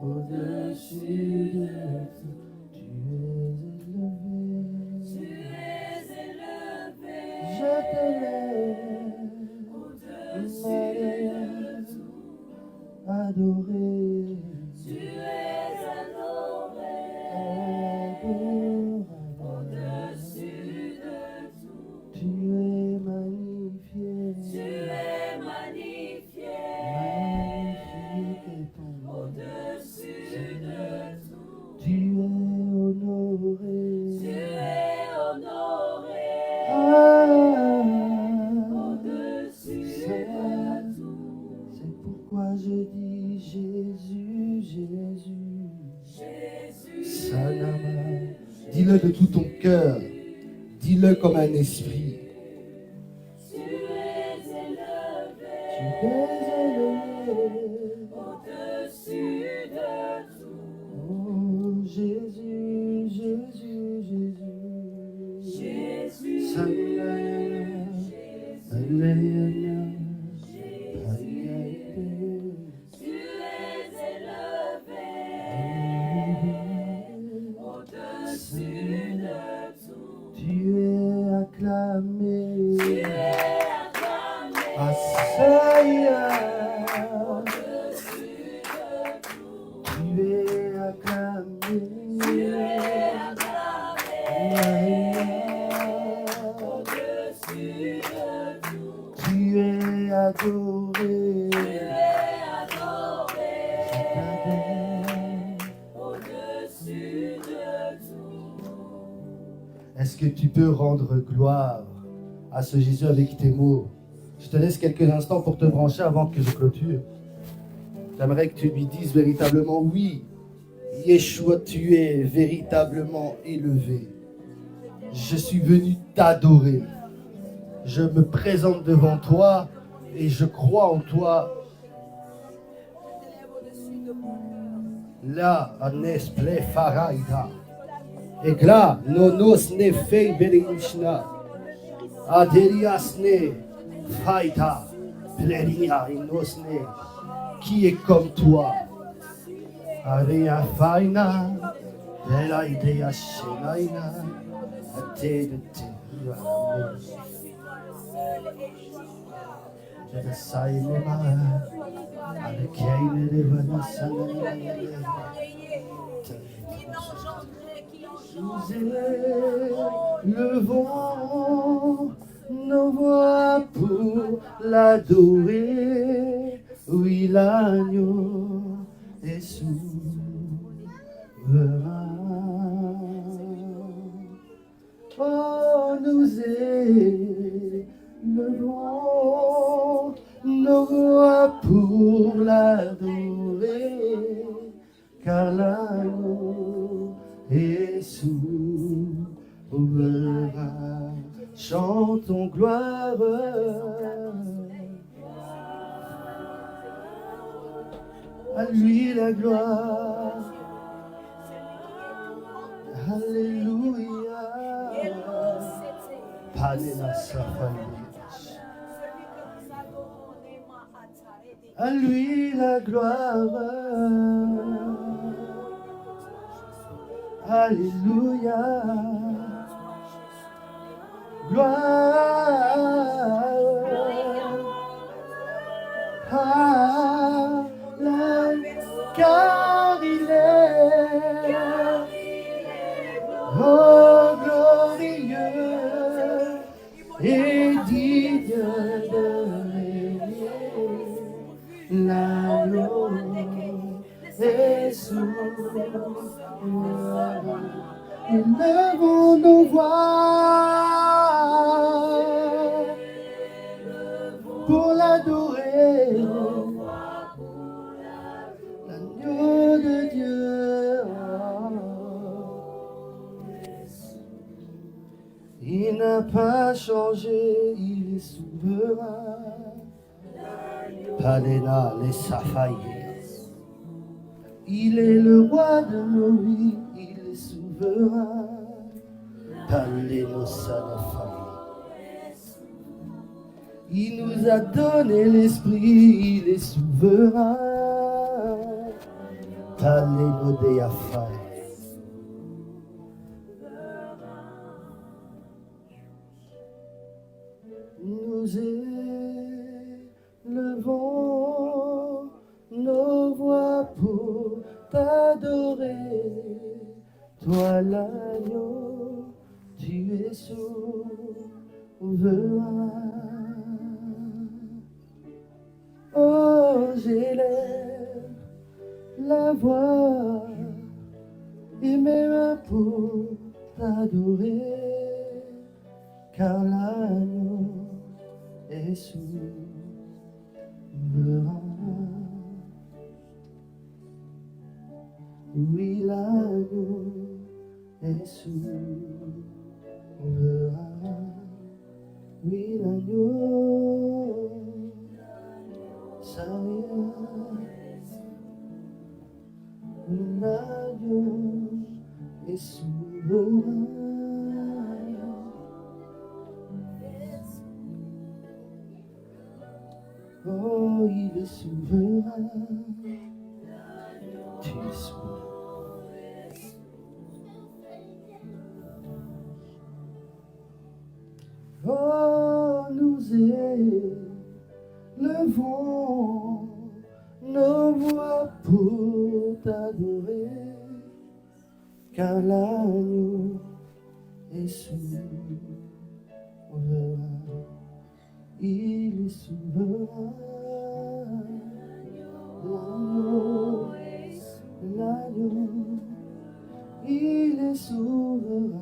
au-dessus de tout. Tu es élevé. Je t'élève au-dessus de tout. Adoré. Tu es adoré. Au-dessus de tout. Tu es magnifié. Magnifique est ton nom. Au-dessus de tout. Tu es honoré. Au-dessus de tout. C'est pourquoi je dis Jésus, Jésus. Salama. Dis-le de tout ton cœur. Dis-le comme un esprit. Tu es élevé Tu es élevé. au-dessus de tout. Oh Jésus, Jésus, Jésus. Jésus, tu es élevé au-dessus de tout. Tu es acclamé. Tu es acclamé Assaïa. au-dessus de tout. Tu es acclamé. Tu es acclamé au-dessus de tout. Tu es adoré. Tu es adoré au-dessus de tout. Est-ce que tu peux rendre gloire à ce Jésus avec tes mots? Je te laisse quelques instants pour te brancher avant que je clôture. J'aimerais que tu lui dises véritablement, oui, Yeshua, tu es véritablement élevé. Je suis venu t'adorer. Je me présente devant toi et je crois en toi. Là, anes ple faraida. Et là, nonos ne fei belinchna. Adelias ne faita. Plerinia inosne. Qui est comme toi? Aria faina. Bella idea shenaina. Ate de te. The silent le vent nos voix pour l'adorer. Oui, l'agneau est souverain. Oh, nous élevons nos voix pour l'adorer, car l'agneau est souverain. Chantons gloire à lui la gloire. Alléluia. Panena Safaïs. À lui la gloire. Alléluia. Gloire. Ah, car il est oh glorieux et digne de régner. L'agneau est souverain. Élevons nos voix pour l'adorer. L'agneau de Dieu. Il n'a pas changé, il est souverain. Palena les Safaïs. Il est le roi de nos vies, il est souverain. Paleno Salafai. Il nous a donné l'esprit, il est souverain. Paleno Deafai. Nous élevons nos voix pour t'adorer. Toi l'agneau, tu es souverain. Oh, j'élève la voix et mes mains pour t'adorer. Car l'agneau est souverain. Oui, l'agneau est souverain. es souverain. Tu es souverain. Oh, nous élevons nos voix pour t'adorer, car l'agneau est souverain. Il est souverain. L'agneau, il est souverain.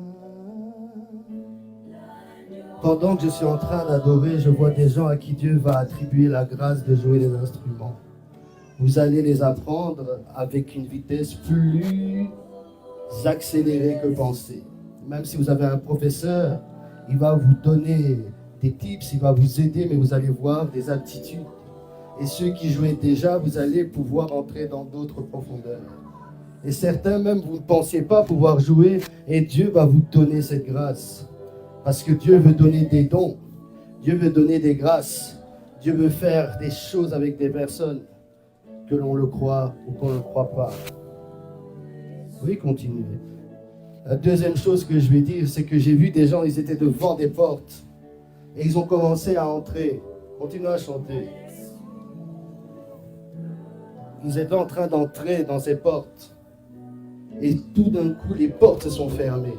Pendant que je suis en train d'adorer, je vois des gens à qui Dieu va attribuer la grâce de jouer des instruments. Vous allez les apprendre avec une vitesse plus accélérée que pensée. Même si vous avez un professeur, il va vous donner des tips, il va vous aider, mais vous allez voir des aptitudes. Et ceux qui jouaient déjà, vous allez pouvoir entrer dans d'autres profondeurs. Et certains même, vous ne pensiez pas pouvoir jouer, et Dieu va vous donner cette grâce. Parce que Dieu veut donner des dons, Dieu veut donner des grâces, Dieu veut faire des choses avec des personnes, que l'on le croit ou qu'on ne le croit pas. Oui, continuez. La deuxième chose que je vais dire, c'est que j'ai vu des gens, ils étaient devant des portes, et ils ont commencé à entrer. Continuez à chanter. Ils étaient en train d'entrer dans ces portes, et tout d'un coup, les portes se sont fermées.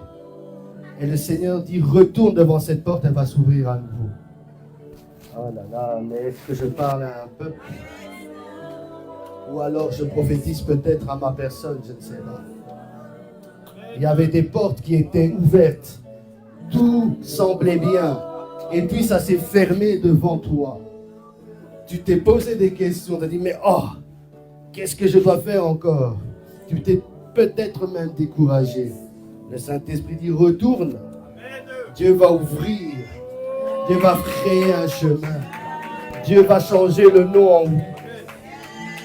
Et le Seigneur dit, retourne devant cette porte, elle va s'ouvrir à nouveau. Oh là là, mais est-ce que je parle à un peuple? Ou alors je prophétise peut-être à ma personne, je ne sais pas. Il y avait des portes qui étaient ouvertes. Tout semblait bien. Et puis ça s'est fermé devant toi. Tu t'es posé des questions, tu as dit, mais oh, qu'est-ce que je dois faire encore? Tu t'es peut-être même découragé. Le Saint-Esprit dit, retourne. Dieu va ouvrir. Dieu va créer un chemin. Dieu va changer le nom en oui.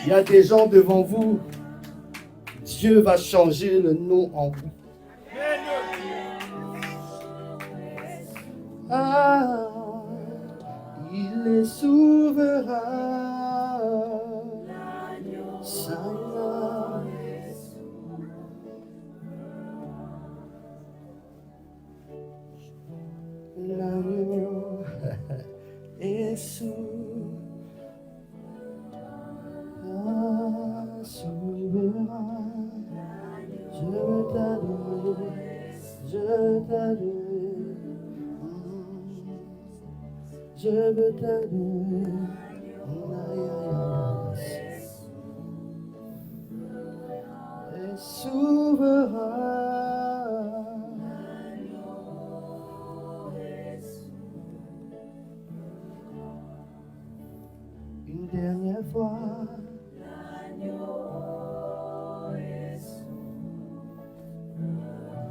Il y a des gens devant vous. Dieu va changer le nom en oui. Ah, il est souverain. Saint. L'agneau est souverain. Je veux t'adorer, je veux t'adorer, je veux t'adorer. Et souverain. Une dernière fois.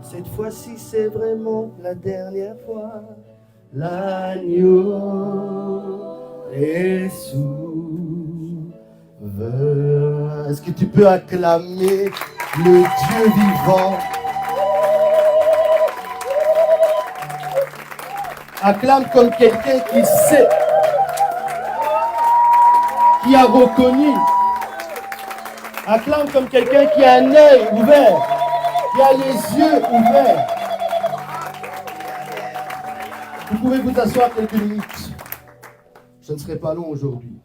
Cette fois-ci, c'est vraiment la dernière fois. L'agneau est souverain. Est-ce que tu peux acclamer le Dieu vivant? Acclame comme quelqu'un qui sait, qui a reconnu. Acclame comme quelqu'un qui a un œil ouvert, qui a les yeux ouverts. Vous pouvez vous asseoir quelques minutes. Je ne serai pas long aujourd'hui.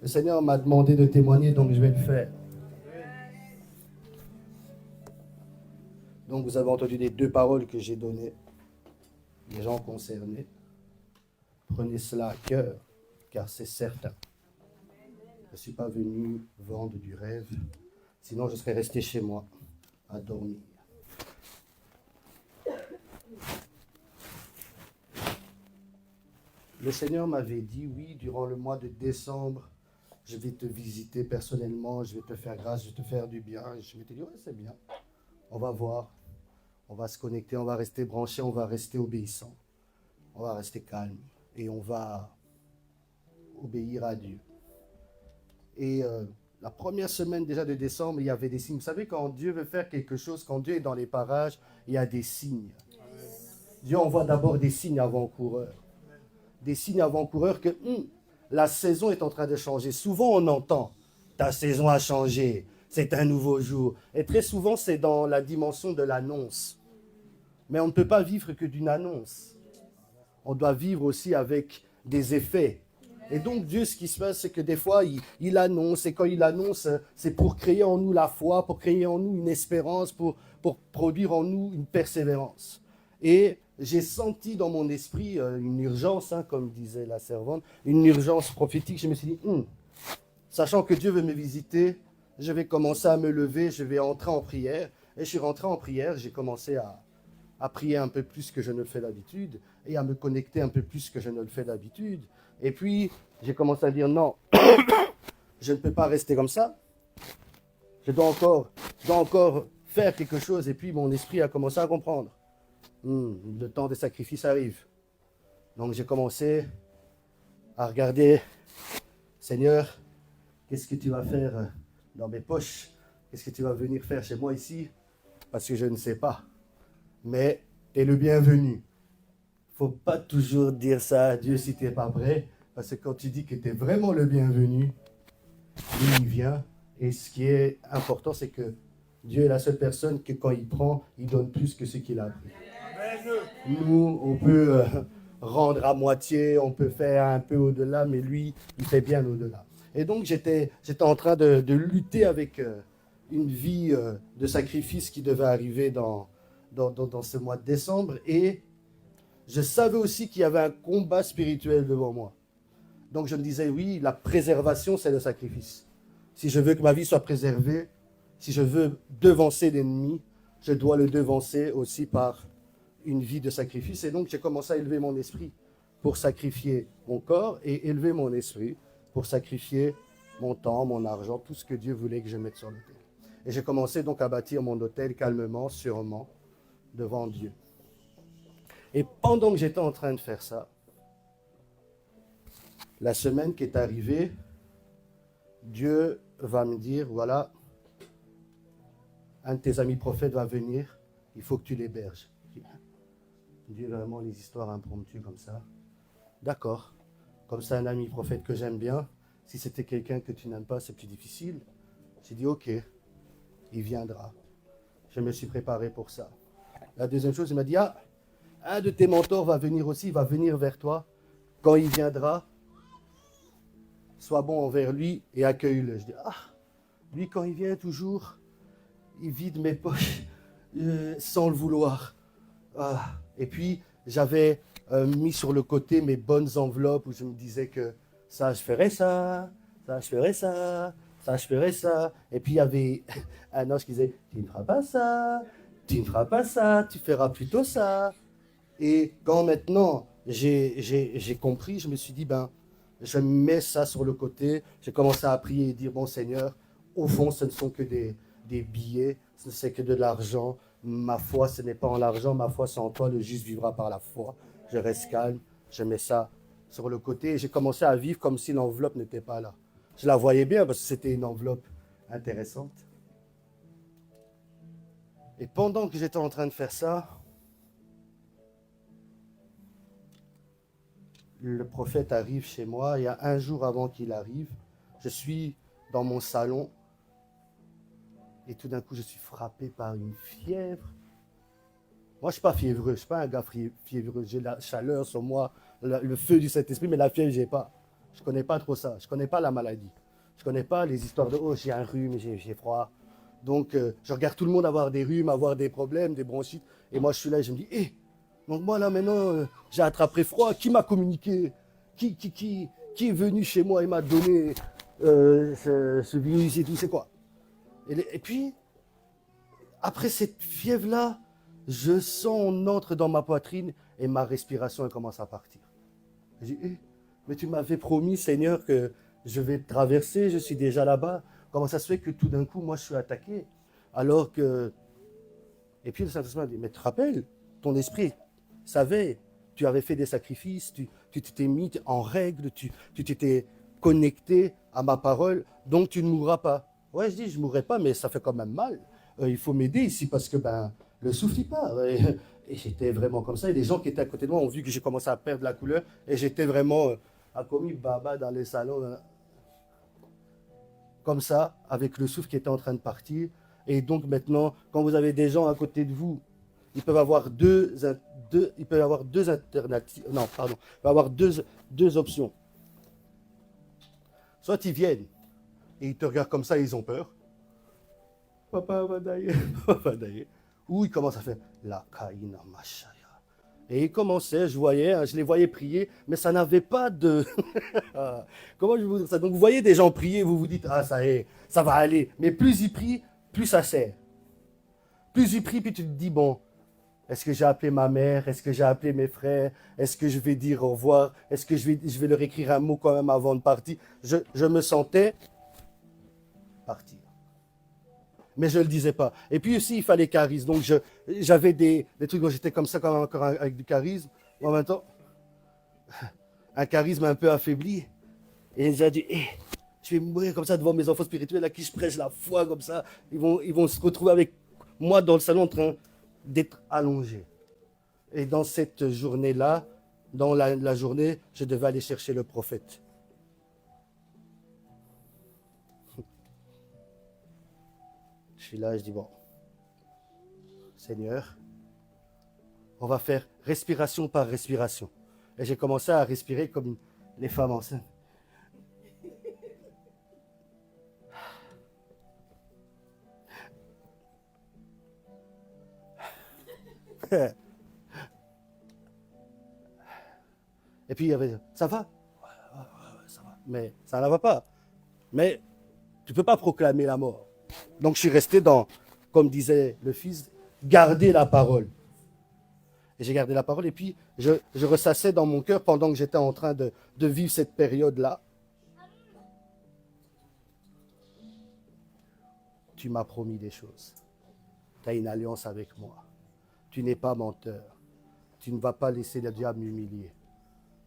Le Seigneur m'a demandé de témoigner, donc je vais le faire. Donc vous avez entendu les deux paroles que j'ai données, les gens concernés. Prenez cela à cœur, car c'est certain. Je ne suis pas venu vendre du rêve, sinon je serais resté chez moi à dormir. Le Seigneur m'avait dit, oui, durant le mois de décembre, je vais te visiter personnellement, je vais te faire grâce, je vais te faire du bien. Et je m'étais dit, ouais, c'est bien. On va voir, on va se connecter, on va rester branché, on va rester obéissant. On va rester calme et on va obéir à Dieu. Et la première semaine déjà de décembre, il y avait des signes. Vous savez, quand Dieu veut faire quelque chose, quand Dieu est dans les parages, il y a des signes. Dieu envoie d'abord des signes avant-coureurs. Des signes avant-coureurs que la saison est en train de changer. Souvent, on entend ta saison a changé, c'est un nouveau jour. Et très souvent, c'est dans la dimension de l'annonce. Mais on ne peut pas vivre que d'une annonce. On doit vivre aussi avec des effets. Et donc, Dieu, ce qui se passe, c'est que des fois, il annonce. Et quand il annonce, c'est pour créer en nous la foi, pour créer en nous une espérance, pour produire en nous une persévérance. Et j'ai senti dans mon esprit une urgence, comme disait la servante, une urgence prophétique. Je me suis dit, sachant que Dieu veut me visiter, je vais commencer à me lever, je vais entrer en prière. Et je suis rentré en prière, j'ai commencé à prier un peu plus que je ne le fais d'habitude et à me connecter un peu plus que je ne le fais d'habitude. Et puis, j'ai commencé à dire non, je ne peux pas rester comme ça. Je dois encore faire quelque chose. Et puis, mon esprit a commencé à comprendre. Le temps des sacrifices arrive. Donc, j'ai commencé à regarder, Seigneur, qu'est-ce que tu vas faire dans mes poches? Qu'est-ce que tu vas venir faire chez moi ici? Parce que je ne sais pas. Mais tu es le bienvenu. Faut pas toujours dire ça à Dieu si tu n'es pas prêt. Parce que quand tu dis que tu es vraiment le bienvenu, lui, il vient. Et ce qui est important, c'est que Dieu est la seule personne que quand il prend, il donne plus que ce qu'il a pris. Nous, on peut rendre à moitié, on peut faire un peu au-delà, mais lui, il fait bien au-delà. Et donc, j'étais en train de lutter avec une vie de sacrifice qui devait arriver dans ce mois de décembre. Et je savais aussi qu'il y avait un combat spirituel devant moi. Donc, je me disais, oui, la préservation, c'est le sacrifice. Si je veux que ma vie soit préservée, si je veux devancer l'ennemi, je dois le devancer aussi par une vie de sacrifice. Et donc, j'ai commencé à élever mon esprit pour sacrifier mon corps et élever mon esprit pour sacrifier mon temps, mon argent, tout ce que Dieu voulait que je mette sur l'autel. Et j'ai commencé donc à bâtir mon autel calmement, sûrement, devant Dieu. Et pendant que j'étais en train de faire ça, la semaine qui est arrivée, Dieu va me dire, voilà, un de tes amis prophètes va venir, il faut que tu l'héberges. Dieu, vraiment, les histoires impromptues comme ça. D'accord. Comme ça, un ami prophète que j'aime bien, si c'était quelqu'un que tu n'aimes pas, c'est plus difficile. J'ai dit, ok, il viendra. Je me suis préparé pour ça. La deuxième chose, il m'a dit, un de tes mentors va venir aussi, il va venir vers toi. Quand il viendra, sois bon envers lui et accueille-le. Je dis, lui, quand il vient toujours, il vide mes poches sans le vouloir. Et puis, j'avais mis sur le côté mes bonnes enveloppes où je me disais que ça, je ferais ça, ça, je ferais ça, ça, je ferais ça. Et puis, il y avait un ange qui disait, tu ne feras pas ça, tu ne feras pas ça, tu feras plutôt ça. Et quand maintenant, j'ai compris, je me suis dit, je mets ça sur le côté. J'ai commencé à prier et dire, bon Seigneur, au fond, ce ne sont que des billets, ce n'est que de l'argent. Ma foi, ce n'est pas en l'argent, ma foi, c'est en toi, le juste vivra par la foi. Je reste calme, je mets ça sur le côté et j'ai commencé à vivre comme si l'enveloppe n'était pas là. Je la voyais bien parce que c'était une enveloppe intéressante. Et pendant que j'étais en train de faire ça, le prophète arrive chez moi. Il y a un jour avant qu'il arrive, je suis dans mon salon et tout d'un coup, je suis frappé par une fièvre. Moi, je ne suis pas fiévreux, je ne suis pas un gars fiévreux. J'ai la chaleur sur moi, le feu du Saint-Esprit, mais la fièvre, je n'ai pas. Je ne connais pas trop ça. Je ne connais pas la maladie. Je ne connais pas les histoires de « oh, j'ai un rhume, j'ai froid ». Donc, je regarde tout le monde avoir des rhumes, avoir des problèmes, des bronchites. Et moi, je suis là et je me dis « donc moi, là, maintenant, j'ai attrapé froid. Qui m'a communiqué? Qui est venu chez moi et m'a donné ce virus et tout? C'est quoi ?» Et puis, après cette fièvre-là, je sens on entre dans ma poitrine et ma respiration elle commence à partir. Je dis, mais tu m'avais promis, Seigneur, que je vais traverser, je suis déjà là-bas. Comment ça se fait que tout d'un coup, moi, je suis attaqué? Alors que... Et puis le Saint-Esprit m'a dit, mais tu te rappelles, ton esprit savait, tu avais fait des sacrifices, tu t'étais mis en règle, tu t'étais connecté à ma parole, donc tu ne mourras pas. Ouais, je dis, je ne mourrai pas, mais ça fait quand même mal. Il faut m'aider ici parce que le souffle il part. Et j'étais vraiment comme ça. Et les gens qui étaient à côté de moi ont vu que j'ai commencé à perdre la couleur. Et j'étais vraiment a commis baba dans les salons, hein. Comme ça, avec le souffle qui était en train de partir. Et donc maintenant, quand vous avez des gens à côté de vous, ils peuvent avoir deux alternatives. Non, pardon. Il peut y avoir deux options. Soit ils viennent et ils te regardent comme ça et ils ont peur. Papa va d'ailleurs, papa d'ailleurs. Ou ils commencent à faire la kaina machaya. Et ils commençaient, je voyais, hein, je les voyais prier, mais ça n'avait pas de. Comment je vais vous dire ça? Donc vous voyez des gens prier, vous vous dites, ah ça y est, ça va aller. Mais plus ils prient, plus ça sert. Plus ils prient, puis tu te dis, bon, est-ce que j'ai appelé ma mère? Est-ce que j'ai appelé mes frères? Est-ce que je vais dire au revoir? Est-ce que je vais leur écrire un mot quand même avant de partir? Je me sentais partir. Mais je ne le disais pas. Et puis aussi, il fallait charisme. Donc j'avais des trucs où j'étais comme ça, quand même encore avec du charisme. En même temps, un charisme un peu affaibli. Et j'ai dit, je vais mourir comme ça devant mes enfants spirituels à qui je prêche la foi comme ça. Ils vont se retrouver avec moi dans le salon en train d'être allongés. Et dans cette journée-là, dans la journée, je devais aller chercher le prophète. Je suis là, je dis, bon, Seigneur, on va faire respiration par respiration. Et j'ai commencé à respirer comme les femmes enceintes. Et puis il y avait, ça va? Ouais, ça va. Mais ça ne va pas. Mais tu ne peux pas proclamer la mort. Donc je suis resté dans, comme disait le fils, garder la parole. Et j'ai gardé la parole et puis je ressassais dans mon cœur pendant que j'étais en train de vivre cette période-là. Tu m'as promis des choses. Tu as une alliance avec moi. Tu n'es pas menteur. Tu ne vas pas laisser le diable m'humilier.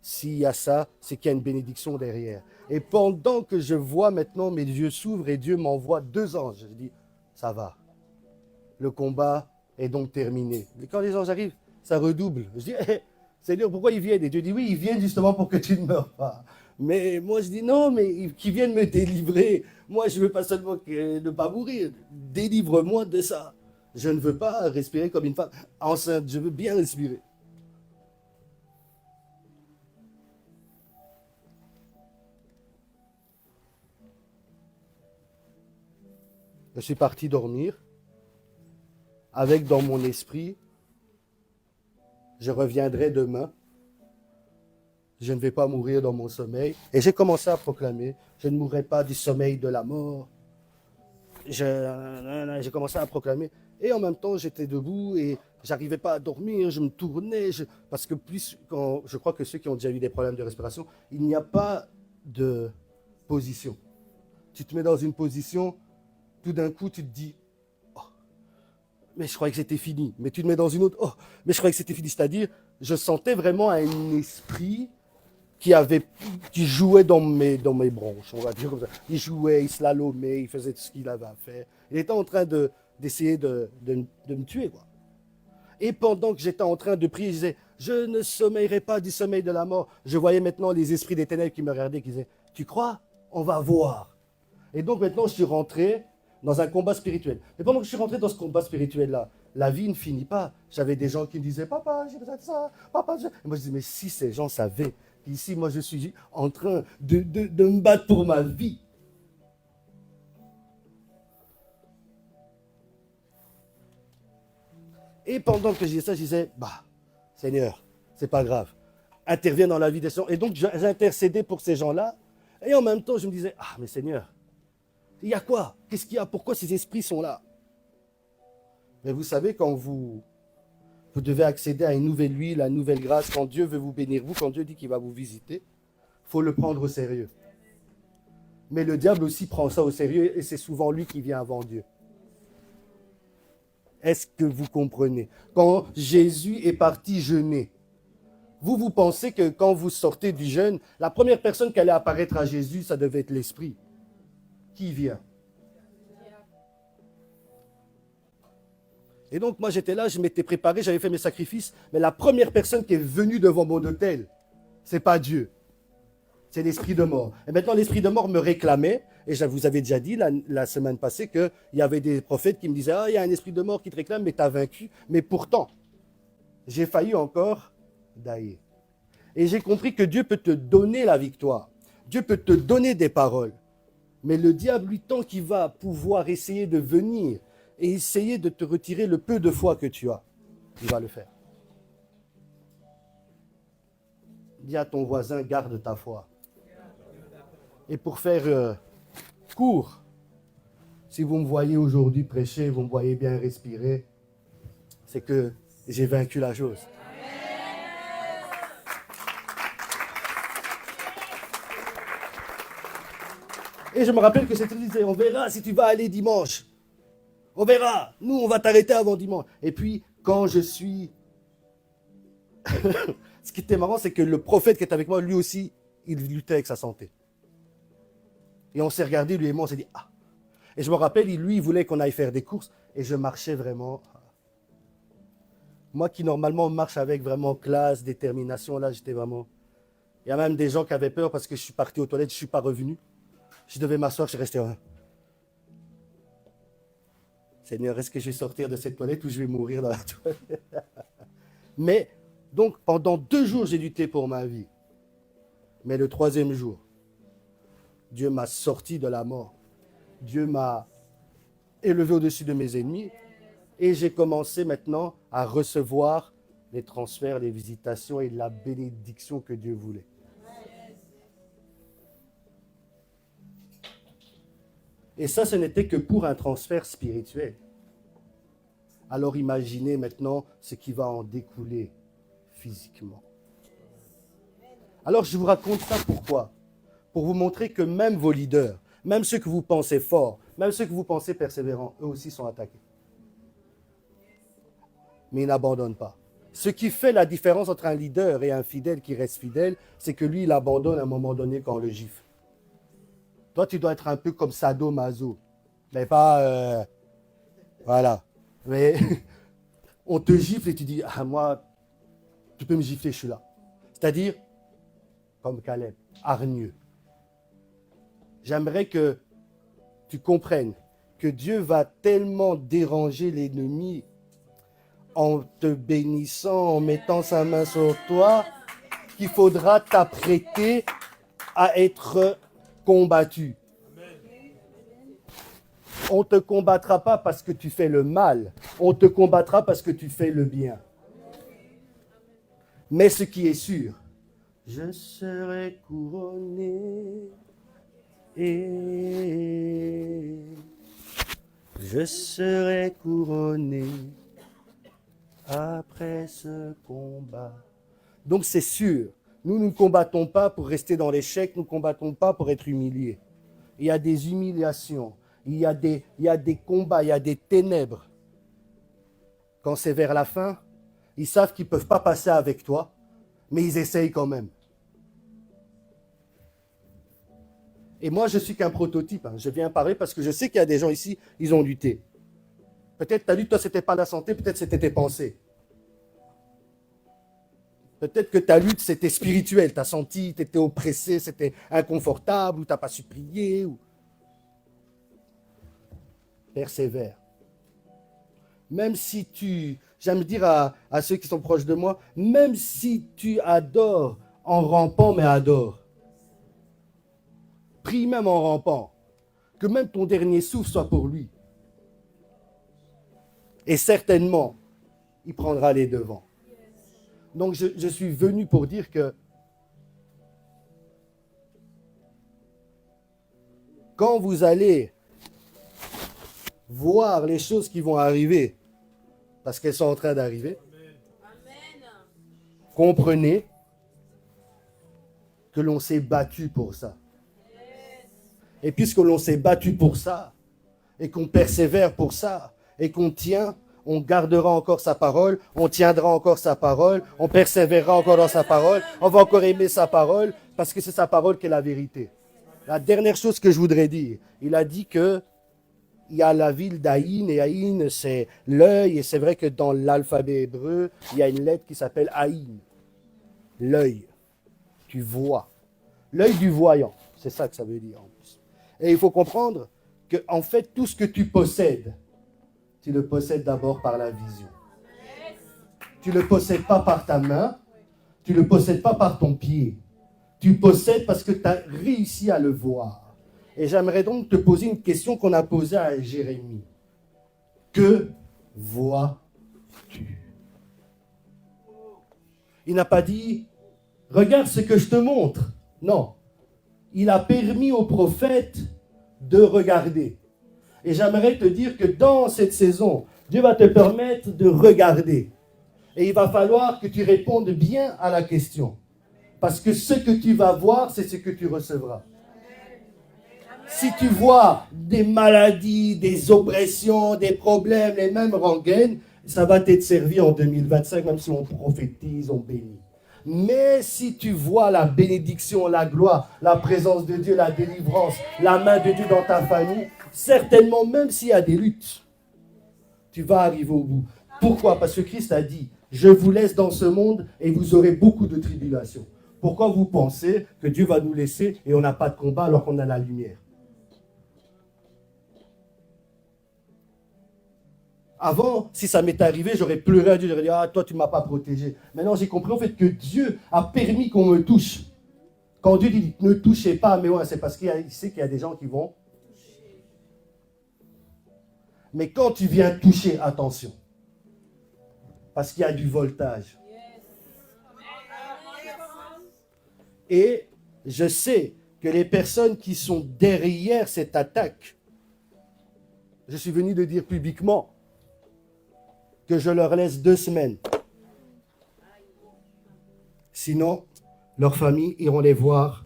S'il y a ça, c'est qu'il y a une bénédiction derrière. Et pendant que je vois maintenant, mes yeux s'ouvrent et Dieu m'envoie 2 anges. Je dis, ça va. Le combat est donc terminé. Et quand les anges arrivent, ça redouble. Je dis, Seigneur, pourquoi ils viennent? Et Dieu dit, oui, ils viennent justement pour que tu ne meurs pas. Mais moi, je dis, non, mais qu'ils viennent me délivrer. Moi, je ne veux pas seulement ne pas mourir. Délivre-moi de ça. Je ne veux pas respirer comme une femme enceinte. Je veux bien respirer. Je suis parti dormir avec dans mon esprit, je reviendrai demain, je ne vais pas mourir dans mon sommeil. Et j'ai commencé à proclamer, je ne mourrai pas du sommeil de la mort. J'ai commencé à proclamer. Et en même temps, j'étais debout et j'arrivais pas à dormir, je me tournais. Parce que je crois que ceux qui ont déjà eu des problèmes de respiration, il n'y a pas de position. Tu te mets dans une position, tout d'un coup, tu te dis, oh, mais je croyais que c'était fini. Mais tu te mets dans une autre, oh, mais je croyais que c'était fini. C'est-à-dire, je sentais vraiment un esprit qui jouait dans mes bronches, on va dire comme ça. Il jouait, il slalomait, il faisait tout ce qu'il avait à faire. Il était en train d'essayer de me tuer, quoi. Et pendant que j'étais en train de prier, je disais, je ne sommeillerai pas du sommeil de la mort. Je voyais maintenant les esprits des ténèbres qui me regardaient, qui disaient, tu crois? On va voir. Et donc maintenant, je suis rentré dans un combat spirituel. Mais pendant que je suis rentré dans ce combat spirituel-là, la vie ne finit pas. J'avais des gens qui me disaient, papa, j'ai besoin de ça, papa, Et moi, je disais, mais si ces gens savaient qu'ici, moi, je suis en train de me battre pour ma vie. Et pendant que je disais ça, je disais, Seigneur, c'est pas grave. Interviens dans la vie des gens. Et donc, j'intercédais pour ces gens-là. Et en même temps, je me disais, mais Seigneur, il y a quoi? Qu'est-ce qu'il y a? Pourquoi ces esprits sont là? Mais vous savez, quand vous devez accéder à une nouvelle huile, à une nouvelle grâce, quand Dieu veut vous bénir, quand Dieu dit qu'il va vous visiter, il faut le prendre au sérieux. Mais le diable aussi prend ça au sérieux et c'est souvent lui qui vient avant Dieu. Est-ce que vous comprenez? Quand Jésus est parti jeûner, vous pensez que quand vous sortez du jeûne, la première personne qui allait apparaître à Jésus, ça devait être l'esprit. Qui vient? Et donc moi j'étais là, je m'étais préparé, j'avais fait mes sacrifices, mais la première personne qui est venue devant mon autel, c'est pas Dieu. C'est l'esprit de mort. Et maintenant, l'esprit de mort me réclamait, et je vous avais déjà dit la semaine passée qu'il y avait des prophètes qui me disaient « Ah, il y a un esprit de mort qui te réclame, mais tu as vaincu. » Mais pourtant, j'ai failli encore dailler. Et j'ai compris que Dieu peut te donner la victoire. Dieu peut te donner des paroles. Mais le diable, lui, tant qu'il va pouvoir essayer de venir et essayer de te retirer le peu de foi que tu as, il va le faire. Dis à ton voisin, garde ta foi. Et pour faire court, si vous me voyez aujourd'hui prêcher, vous me voyez bien respirer, c'est que j'ai vaincu la chose. Et je me rappelle que c'était disait, on verra si tu vas aller dimanche. On verra. Nous, on va t'arrêter avant dimanche. Et puis, quand je suis... Ce qui était marrant, c'est que le prophète qui était avec moi, lui aussi, il luttait avec sa santé. Et on s'est regardé, lui et moi, on s'est dit, ah. Et je me rappelle, lui, il voulait qu'on aille faire des courses. Et je marchais vraiment... Moi qui, normalement, marche avec vraiment classe, détermination, là, j'étais vraiment... Il y a même des gens qui avaient peur parce que je suis parti aux toilettes, je ne suis pas revenu. Je devais m'asseoir, je suis resté... Seigneur, est-ce que je vais sortir de cette toilette ou je vais mourir dans la toilette? Mais, donc, pendant 2 jours, j'ai lutté pour ma vie. Mais le 3e jour, Dieu m'a sorti de la mort. Dieu m'a élevé au-dessus de mes ennemis. Et j'ai commencé maintenant à recevoir les transferts, les visitations et la bénédiction que Dieu voulait. Et ça, ce n'était que pour un transfert spirituel. Alors imaginez maintenant ce qui va en découler physiquement. Alors je vous raconte ça pourquoi? Pour vous montrer que même vos leaders, même ceux que vous pensez forts, même ceux que vous pensez persévérants, eux aussi sont attaqués. Mais ils n'abandonnent pas. Ce qui fait la différence entre un leader et un fidèle qui reste fidèle, c'est que lui, il abandonne à un moment donné quand on le gifle. Toi, tu dois être un peu comme Sado-Maso. Mais pas... voilà. Mais on te gifle et tu dis, ah moi, tu peux me gifler, je suis là. C'est-à-dire, comme Caleb, hargneux. J'aimerais que tu comprennes que Dieu va tellement déranger l'ennemi en te bénissant, en mettant sa main sur toi, qu'il faudra t'apprêter à être combattu. On ne te combattra pas parce que tu fais le mal. On te combattra parce que tu fais le bien. Mais ce qui est sûr, je serai couronné et je serai couronné après ce combat. Donc c'est sûr, nous ne combattons pas pour rester dans l'échec, nous ne combattons pas pour être humiliés. Il y a des humiliations, il y a des combats, il y a des ténèbres. Quand c'est vers la fin, ils savent qu'ils ne peuvent pas passer avec toi, mais ils essayent quand même. Et moi, je suis qu'un prototype. Je viens parler parce que je sais qu'il y a des gens ici, ils ont lutté. Peut-être ta lutte, toi, ce n'était pas la santé, peut-être c'était tes pensées. Peut-être que ta lutte, c'était spirituel. Tu as senti, tu étais oppressé, c'était inconfortable, ou tu n'as pas su prier. Ou... Persévère. Même si tu... J'aime dire à ceux qui sont proches de moi, même si tu adores en rampant, mais adore. Prie même en rampant. Que même ton dernier souffle soit pour lui. Et certainement, il prendra les devants. Donc je suis venu pour dire que quand vous allez voir les choses qui vont arriver, parce qu'elles sont en train d'arriver, comprenez que l'on s'est battu pour ça. Et puisque l'on s'est battu pour ça, et qu'on persévère pour ça, et qu'on tient, on gardera encore sa parole, on tiendra encore sa parole, on persévérera encore dans sa parole, on va encore aimer sa parole, parce que c'est sa parole qui est la vérité. La dernière chose que je voudrais dire, il a dit que il y a la ville d'Aïn, et Aïn, c'est l'œil, et c'est vrai que dans l'alphabet hébreu, il y a une lettre qui s'appelle Aïn. L'œil. Tu vois. L'œil du voyant, c'est ça que ça veut dire en plus. Et il faut comprendre que en fait, tout ce que tu possèdes, tu le possèdes d'abord par la vision. Tu ne le possèdes pas par ta main, tu ne le possèdes pas par ton pied. Tu le possèdes parce que tu as réussi à le voir. Et j'aimerais donc te poser une question qu'on a posée à Jérémie. Que vois-tu? Il n'a pas dit, regarde ce que je te montre. Non. Il a permis au prophète de regarder. Et j'aimerais te dire que dans cette saison, Dieu va te permettre de regarder. Et il va falloir que tu répondes bien à la question. Parce que ce que tu vas voir, c'est ce que tu recevras. Si tu vois des maladies, des oppressions, des problèmes, les mêmes rengaines, ça va t'être servi en 2025, même si on prophétise, on bénit. Mais si tu vois la bénédiction, la gloire, la présence de Dieu, la délivrance, la main de Dieu dans ta famille, certainement, même s'il y a des luttes, tu vas arriver au bout. Pourquoi? Parce que Christ a dit, je vous laisse dans ce monde et vous aurez beaucoup de tribulations. Pourquoi vous pensez que Dieu va nous laisser et on n'a pas de combat alors qu'on a la lumière? Avant, si ça m'était arrivé, j'aurais pleuré à Dieu, j'aurais dit, ah, toi, tu ne m'as pas protégé. Maintenant, j'ai compris en fait que Dieu a permis qu'on me touche. Quand Dieu dit, ne touchez pas, mais ouais, c'est parce qu'il sait qu'il y a des gens qui vont. Mais quand tu viens toucher, attention. Parce qu'il y a du voltage. Et je sais que les personnes qui sont derrière cette attaque, je suis venu de dire publiquement, que je leur laisse 2 semaines. Sinon, leurs familles iront les voir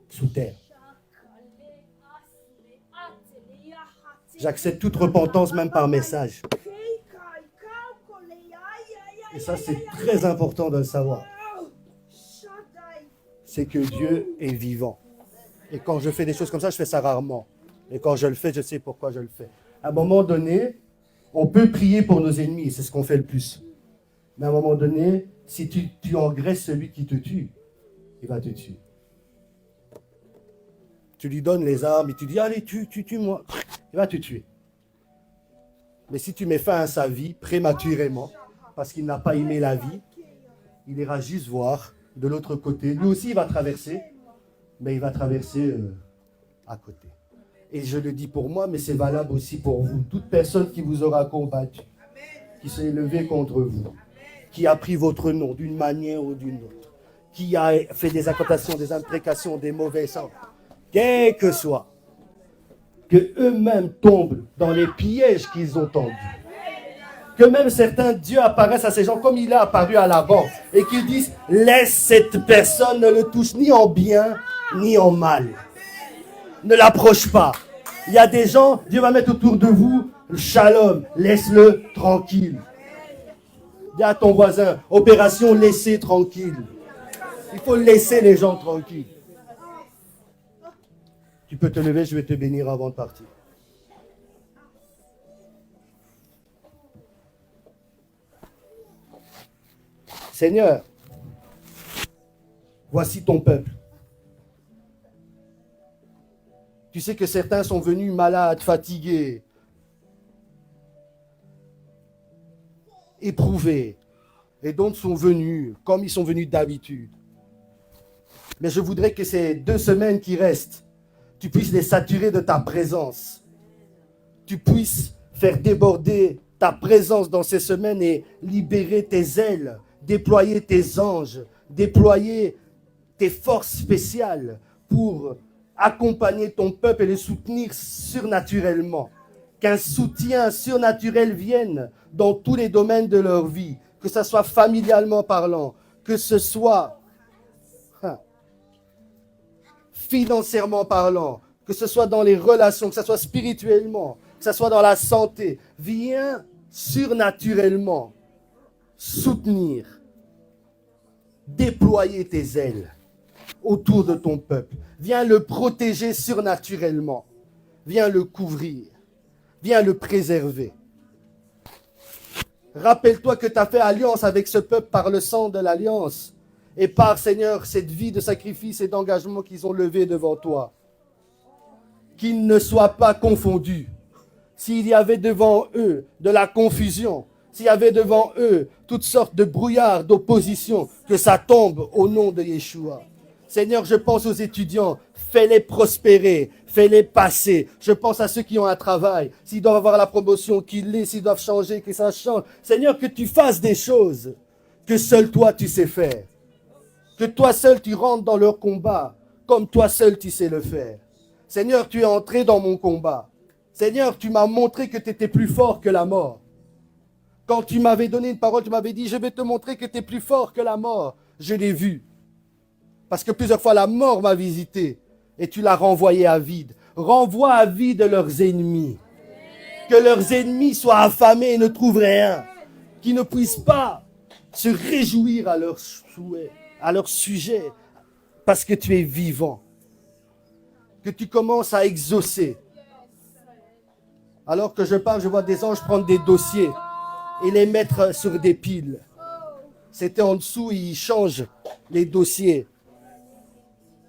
sous terre. J'accepte toute repentance, même par message. Et ça, c'est très important de le savoir. C'est que Dieu est vivant. Et quand je fais des choses comme ça, je fais ça rarement. Et quand je le fais, je sais pourquoi je le fais. À un moment donné, on peut prier pour nos ennemis, c'est ce qu'on fait le plus. Mais à un moment donné, si tu engraisses celui qui te tue, il va te tuer. Tu lui donnes les armes et tu dis, allez, tue-moi. Il va te tuer. Mais si tu mets fin à sa vie prématurément, parce qu'il n'a pas aimé la vie, il ira juste voir de l'autre côté. Lui aussi, il va traverser, mais il va traverser à côté. Et je le dis pour moi, mais c'est valable aussi pour vous. Toute personne qui vous aura combattu, qui s'est levée contre vous, qui a pris votre nom d'une manière ou d'une autre, qui a fait des incantations, des imprécations, des mauvais sangs, quel que soit, que eux-mêmes tombent dans les pièges qu'ils ont tendus. Que même certains dieux apparaissent à ces gens comme il a apparu à Laban et qu'ils disent, laisse cette personne, ne le touche ni en bien ni en mal. Ne l'approche pas. Il y a des gens, Dieu va mettre autour de vous le shalom, laisse-le tranquille. Dis à ton voisin, opération laisser tranquille. Il faut laisser les gens tranquilles. Tu peux te lever, je vais te bénir avant de partir. Seigneur, voici ton peuple. Tu sais que certains sont venus malades, fatigués, éprouvés, et d'autres sont venus comme ils sont venus d'habitude. Mais je voudrais que ces 2 semaines qui restent, tu puisses les saturer de ta présence. Tu puisses faire déborder ta présence dans ces semaines et libérer tes ailes, déployer tes anges, déployer tes forces spéciales pour accompagner ton peuple et le soutenir surnaturellement. Qu'un soutien surnaturel vienne dans tous les domaines de leur vie, que ce soit familialement parlant, que ce soit financièrement parlant, que ce soit dans les relations, que ce soit spirituellement, que ce soit dans la santé. Viens surnaturellement soutenir, déployer tes ailes autour de ton peuple. Viens le protéger surnaturellement. Viens le couvrir. Viens le préserver. Rappelle-toi que tu as fait alliance avec ce peuple par le sang de l'alliance. et par, Seigneur, cette vie de sacrifice et d'engagement qu'ils ont levé devant toi. Qu'ils ne soient pas confondus. S'il y avait devant eux de la confusion, s'il y avait devant eux toutes sortes de brouillards, d'opposition, que ça tombe au nom de Yeshua. Seigneur, je pense aux étudiants, fais-les prospérer, fais-les passer. Je pense à ceux qui ont un travail, s'ils doivent avoir la promotion, qu'ils l'aient, s'ils doivent changer, que ça change. Seigneur, que tu fasses des choses que seul toi tu sais faire. Que toi seul tu rentres dans leur combat, comme toi seul tu sais le faire. Seigneur, tu es entré dans mon combat. Seigneur, tu m'as montré que tu étais plus fort que la mort. Quand tu m'avais donné une parole, tu m'avais dit, je vais te montrer que tu es plus fort que la mort. Je l'ai vu. Parce que plusieurs fois, la mort m'a visité et tu l'as renvoyé à vide. Renvoie à vide leurs ennemis. Que leurs ennemis soient affamés et ne trouvent rien. Qu'ils ne puissent pas se réjouir à leur souhait, à leur sujet, parce que tu es vivant. Que tu commences à exaucer. Alors que je parle, je vois des anges prendre des dossiers et les mettre sur des piles. C'était en dessous, ils changent les dossiers.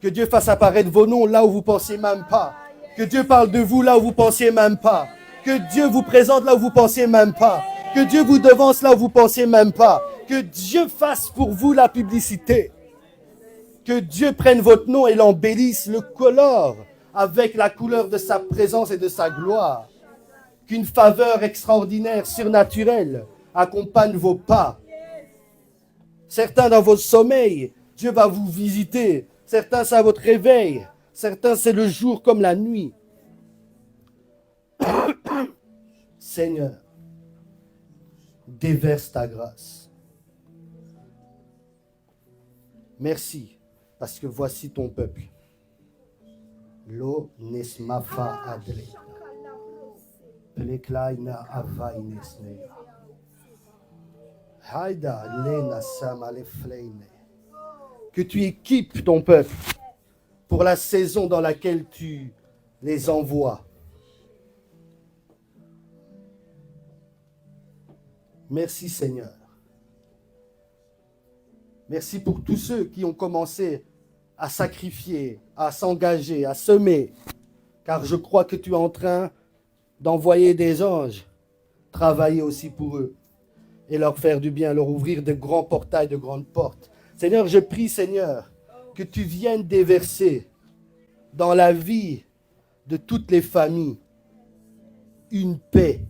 Que Dieu fasse apparaître vos noms là où vous ne pensiez même pas. Que Dieu parle de vous là où vous ne pensiez même pas. Que Dieu vous présente là où vous ne pensiez même pas. Que Dieu vous devance là où vous ne pensiez même pas. Que Dieu fasse pour vous la publicité. Que Dieu prenne votre nom et l'embellisse, le colore avec la couleur de sa présence et de sa gloire. Qu'une faveur extraordinaire, surnaturelle, accompagne vos pas. Certains dans votre sommeil, Dieu va vous visiter. Certains, c'est à votre réveil. Certains, c'est le jour comme la nuit. Seigneur, déverse ta grâce. Merci, parce que voici ton peuple. Lo nesmafa adre. Pleklaina avainesnea. Haida lena samalefleine. Que tu équipes ton peuple pour la saison dans laquelle tu les envoies. Merci Seigneur. Merci pour tous ceux qui ont commencé à sacrifier, à s'engager, à semer. Car je crois que tu es en train d'envoyer des anges travailler aussi pour eux et leur faire du bien, leur ouvrir de grands portails, de grandes portes. Seigneur, je prie, Seigneur, que tu viennes déverser dans la vie de toutes les familles une paix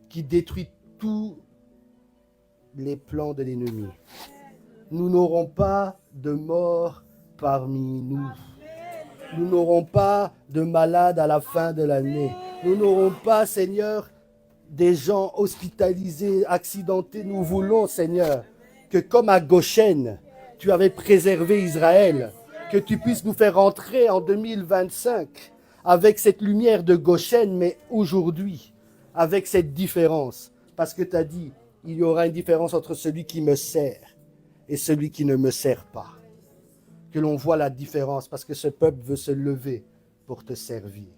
qui détruit tous les plans de l'ennemi. Nous n'aurons pas de mort parmi nous. Nous n'aurons pas de malades à la fin de l'année. Nous n'aurons pas, Seigneur, des gens hospitalisés, accidentés. Nous voulons, Seigneur, que comme à Goshen, tu avais préservé Israël, que tu puisses nous faire entrer en 2025 avec cette lumière de Goshen, mais aujourd'hui, avec cette différence. Parce que tu as dit, il y aura une différence entre celui qui me sert et celui qui ne me sert pas. Que l'on voit la différence, parce que ce peuple veut se lever pour te servir.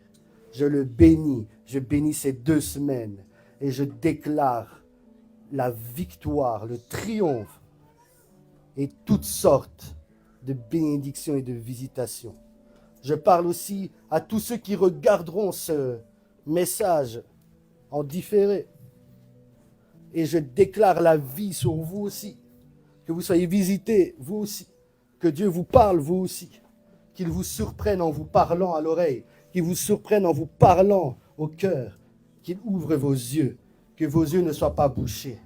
Je le bénis, je bénis ces 2 semaines et je déclare la victoire, le triomphe et toutes sortes de bénédictions et de visitations. Je parle aussi à tous ceux qui regarderont ce message en différé. Et je déclare la vie sur vous aussi. Que vous soyez visités, vous aussi. Que Dieu vous parle, vous aussi. Qu'il vous surprenne en vous parlant à l'oreille. Qu'il vous surprenne en vous parlant au cœur. Qu'il ouvre vos yeux. Que vos yeux ne soient pas bouchés.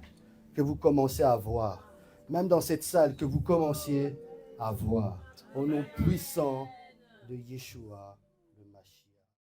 Que vous commencez à voir. Même dans cette salle, que vous commenciez à voir. Au nom puissant de Yeshua.